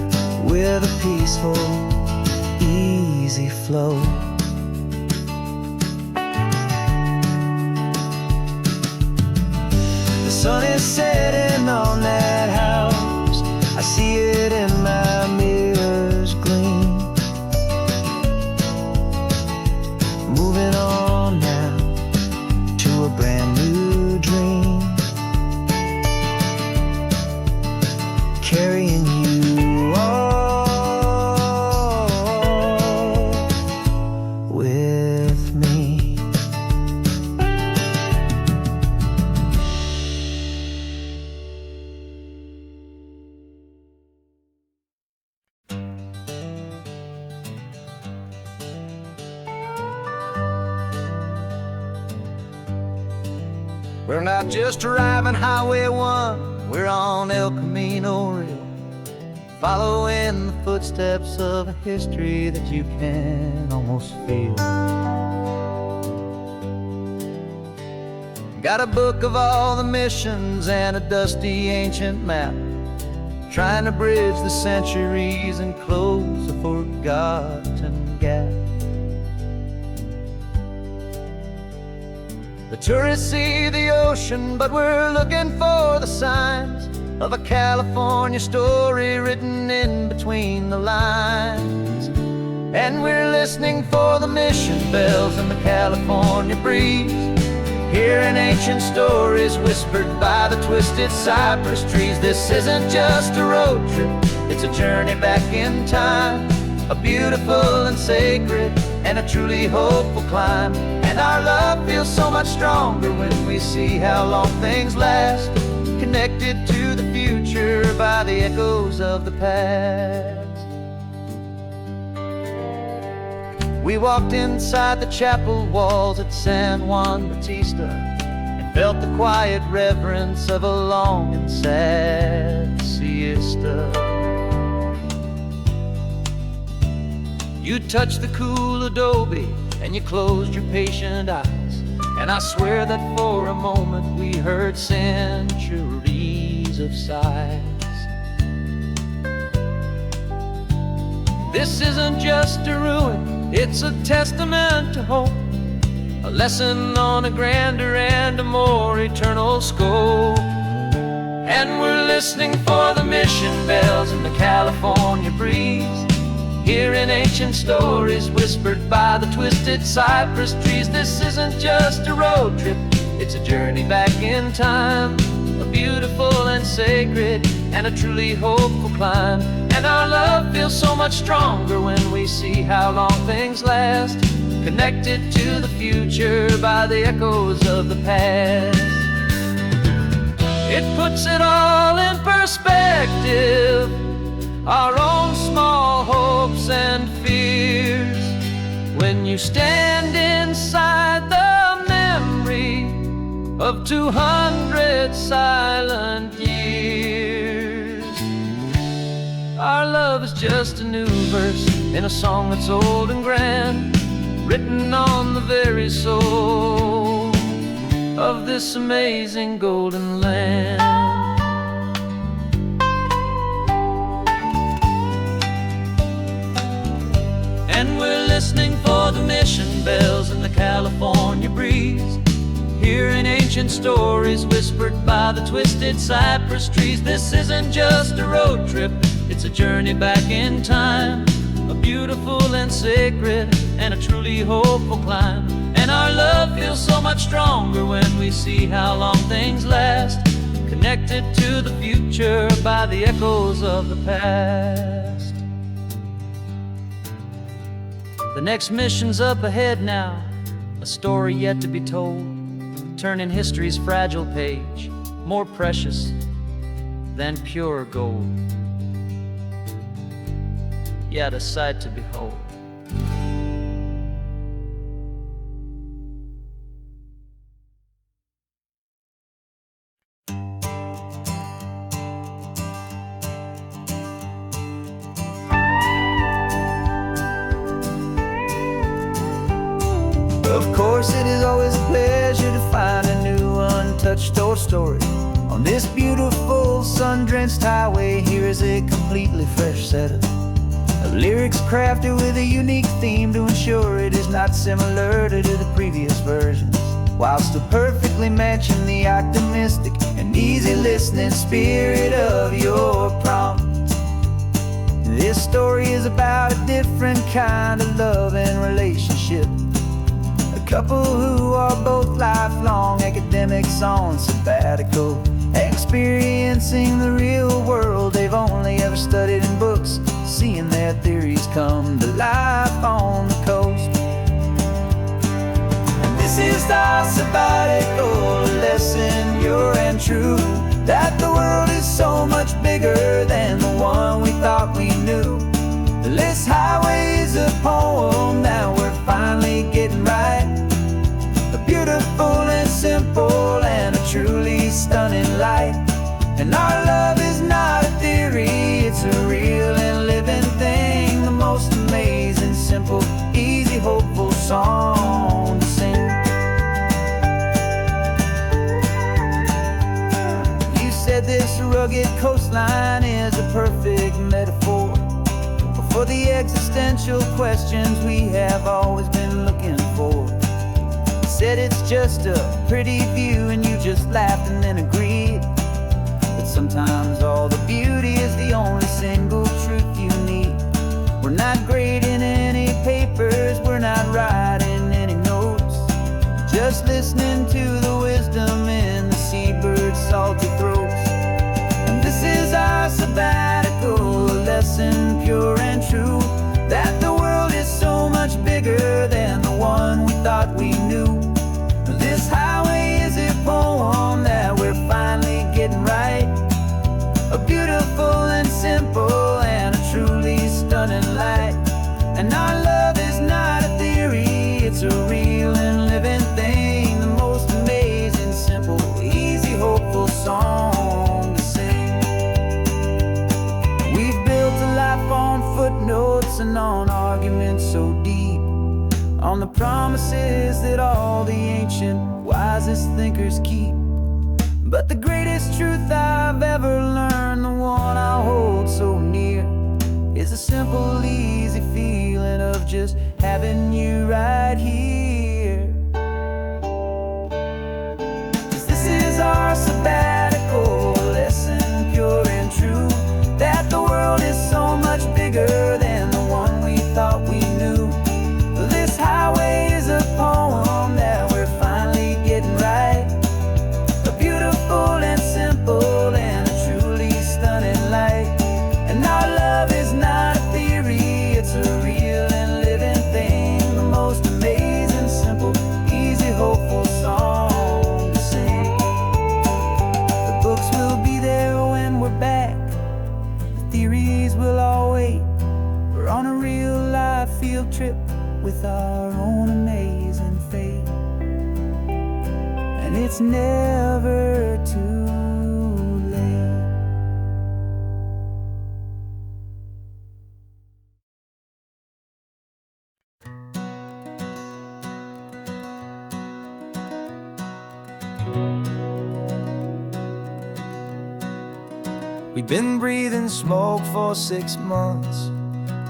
with a peaceful, easy flow. The sun is setting on that house, I see it in my mirror's gleam. Moving on now to a brand new dream, carrying you all with me. We're not just driving Highway 1, we're on El Camino Real, following the footsteps of a history that you can almost feel. Got a book of all the missions and a dusty ancient map, trying to bridge the centuries and close a forgotten gap. The tourists see the ocean, but we're looking for the signs of a California story written in between the lines. And we're listening for the mission bells in the California breeze, hearing ancient stories whispered by the twisted cypress trees. This isn't just a road trip, it's a journey back in time, a beautiful and sacred and a truly hopeful climb. And our love feels so much stronger when we see how long things last, connected to the future by the echoes of the past. We walked inside the chapel walls at San Juan Bautista and felt the quiet reverence of a long and sad siesta. You touched the cool adobe and you closed your patient eyes, and I swear that for a moment we heard centuries of sighs. This isn't just a ruin, it's a testament to hope, a lesson on a grander and a more eternal scope. And we're listening for the mission bells in the California breeze, hearing ancient stories whispered by the twisted cypress trees. This isn't just a road trip, it's a journey back in time, a beautiful and sacred and a truly hopeful climb. And our love feels so much stronger when we see how long things last, connected to the future by the echoes of the past. It puts it all in perspective, our own small hopes and fears, when you stand inside the memory of 200 silent years. Our love is just a new verse in a song that's old and grand, written on the very soul of this amazing golden land. ancient stories whispered by the twisted cypress trees. This isn't just a road trip, it's a journey back in time, a beautiful and sacred and a truly hopeful climb. And our love feels so much stronger when we see how long things last, connected to the future by the echoes of the past. The next mission's up ahead now, a story yet to be told, turning history's fragile page more precious than pure gold. Yet a sight to behold. Of course, it is always a pleasure to find a new untouched old story. On this beautiful sun-drenched highway, here is a completely fresh set of lyrics crafted with a unique theme to ensure it is not similar to the previous versions, while still perfectly matching the optimistic and easy listening spirit of your prompt. This story is about a different kind of love and relationship. A couple who are both lifelong academics on sabbatical, experiencing the real world they've only ever studied in books, seeing their theories come to life on the coast. And this is our sabbatical lesson, pure and true, that the world is so much bigger than the one we thought we knew. This highway is a poem that we're finally getting right, a beautiful and simple and a truly stunning light. And our love is not a theory, it's a real and living thing, the most amazing, simple, easy, hopeful song to sing. You said this rugged coastline is a perfect metaphor for the existential questions we have always been looking for. You said it's just a pretty view and you just laughed and then agreed. But sometimes all the beauty is the only single truth you need. We're not grading any papers, we're not writing any notes, just listening to the wisdom in the seabird's salty throats. And this is our sabbatical lesson, pure and true, that the world is so much bigger than the one we thought we knew. This highway is a poem that we're finally getting right, a beautiful and simple and a truly stunning light. And our love is not a theory, it's a real and living thing, the most amazing, simple, easy, hopeful song to sing. We've built a life on footnotes and on arguments so deep, on the promises that all the ancient, wisest thinkers keep. But the greatest truth I've ever learned, the one I hold so near, is a simple, easy feeling of just having you right here. 'Cause this is our sabbatical lesson, pure and true, that the world is so much bigger than the one we thought we knew. This highway is a poem that we're finally getting right, a beautiful and simple and a truly stunning light. And our love is not a theory, it's a real and living thing, the most amazing, simple, easy, hopeful song to sing. The books will be there when we're back, the theories will all wait. We're on a real life field trip with our own amazing fate, and it's never too late. We've been breathing smoke for 6 months,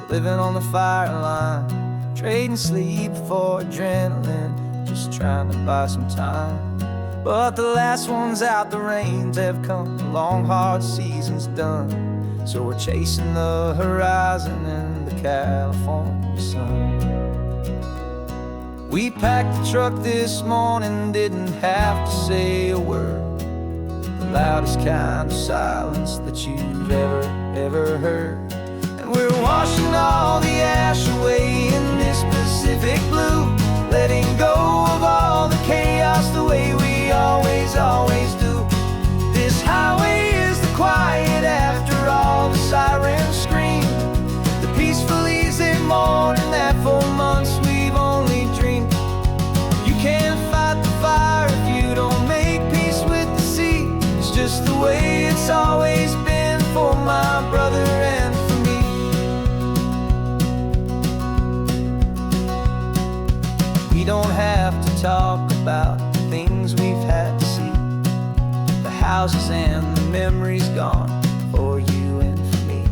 living on the fire line, trading sleep for adrenaline, just trying to buy some time. But the last one's out, the rains have come, the long hard season's done. So we're chasing the horizon and the California sun. We packed the truck this morning, didn't have to say a word. The loudest kind of silence that you've ever heard. And we're washing all the ash away in this Pacific blue, letting go of all the chaos the way we always do. This highway is the quiet after all the sirens scream, the peaceful easy morning that for months we've only dreamed. You can't fight the fire if you don't make peace with the sea. It's just the way it's always been for my brother and for me. We don't have to talk about the things we've had to see, the houses and the memories gone for you and for me.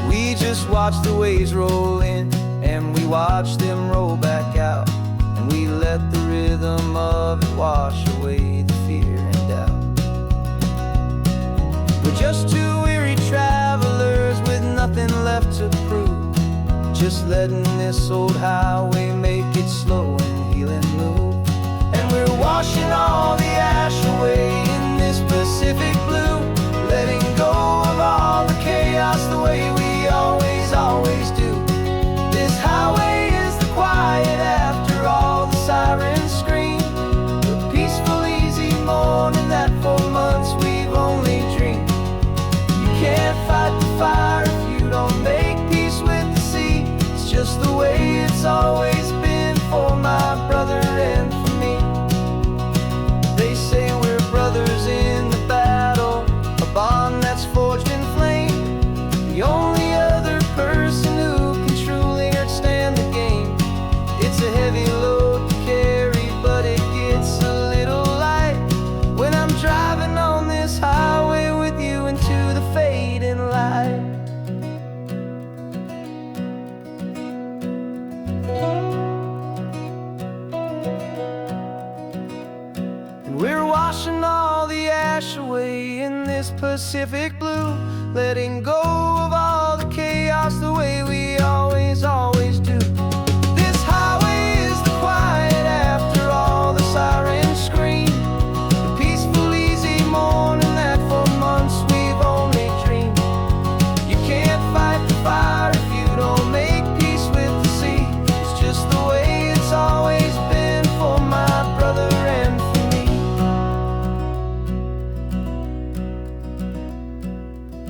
We just watch the waves roll in and we watch them roll back out, and we let the rhythm of it wash away the fear and doubt. We're just two weary travelers with nothing left to prove, just letting this old highway make its slow and healing move. And we're washing all the ash away in this Pacific blue, letting go of all the chaos the way we always do. This highway is the quiet after all the sirens scream, the peaceful easy morning that for months we've only dreamed. You can't fight the fire if you don't make peace with the sea. It's just the way it's always been for my brother and for me. They say we're brothers in the battle, a bond that's forged in flame. The only other person who can truly stand the game. It's a heavy load to carry, but it gets a little light when I'm driving on this highway with you into the fading light. We're washing all the ash away in this Pacific blue, letting go of all the chaos the way we always do. This highway is the quiet after all the sirens scream, the peaceful easy morning that for months we've only dreamed. You can't fight the fire if you don't make peace with the sea. It's just the way it's always been for my brother and for me.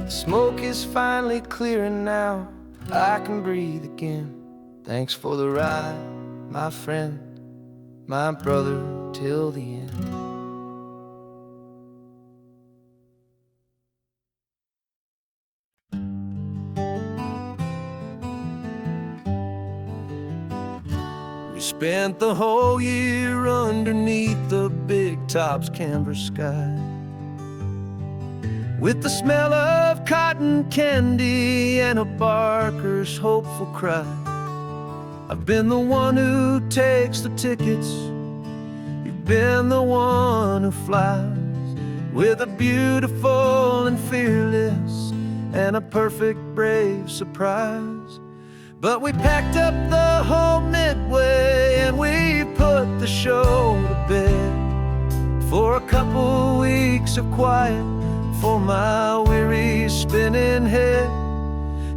The smoke is finally clearing now, I can breathe again. Thanks for the ride, my friend, my brother, till the end. We spent the whole year underneath the big top's canvas sky, with the smell of cotton candy and a barker's hopeful cry. I've been the one who takes the tickets, you've been the one who flies, with a beautiful and fearless and a perfect brave surprise. But we packed up the whole Midway and we put the show to bed for a couple weeks of quiet for my weary spinning head.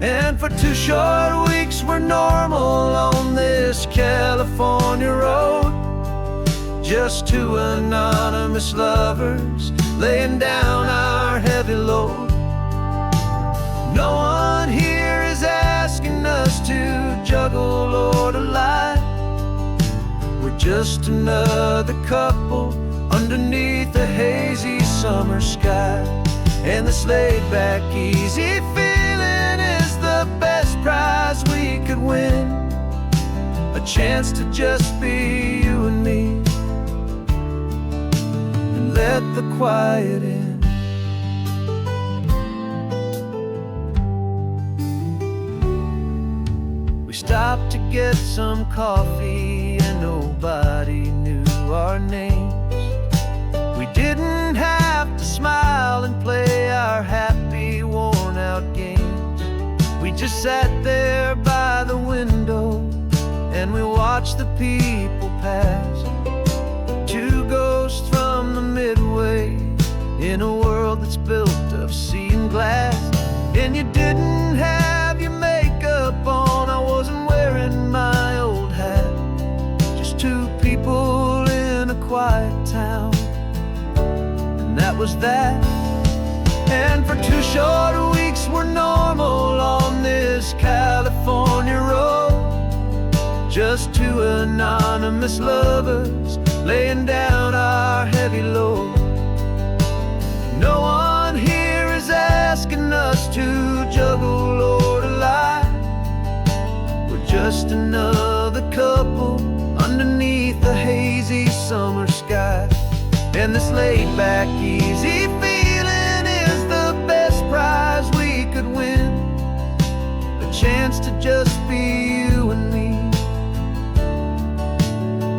And for 2 short weeks we're normal on this California road, just 2 anonymous lovers laying down our heavy load. No one here is asking us to juggle or to lie. We're just another couple underneath the hazy summer sky. And this laid-back, easy feeling is the best prize we could win, a chance to just be you and me, and let the quiet in. We stopped to get some coffee and nobody knew our names. We didn't have to smile and play our happy, worn-out games. We just sat there by the window and we watched the people pass. Two ghosts from the Midway in a world that's built of sea and glass. And you didn't have your makeup on, I wasn't wearing my old hat. Just two people in a quiet town, and that was that. And for 2 short weeks we're normal on this California road. Just two anonymous lovers laying down our heavy load. No one here is asking us to juggle or to lie. We're just another couple underneath the hazy summer sky. And this laid-back, easy feeling is the best prize we could win. A chance to just be you and me,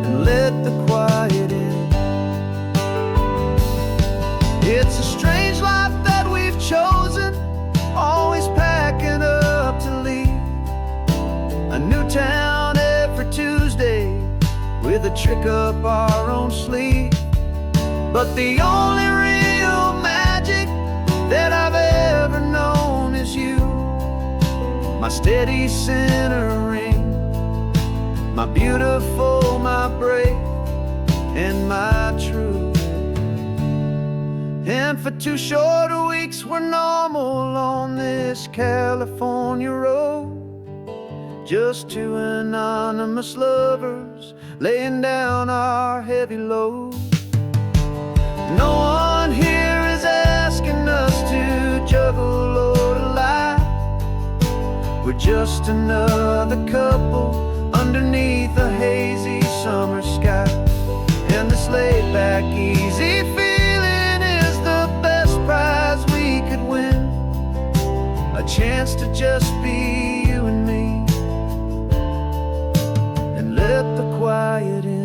and let the quiet in. It's a strange life that we've chosen, always packing up to leave. A new town every Tuesday with a trick up our own sleeve. But the only real magic that I've ever known is you, my steady centering, my beautiful, my brave, and my true. And for 2 short weeks we're normal on this California road. Just two anonymous lovers laying down our heavy load. No one here is asking us to juggle or to lie. We're just another couple underneath a hazy summer sky. And this laid-back, easy feeling is the best prize we could win. A chance to just be you and me, and let the quiet in.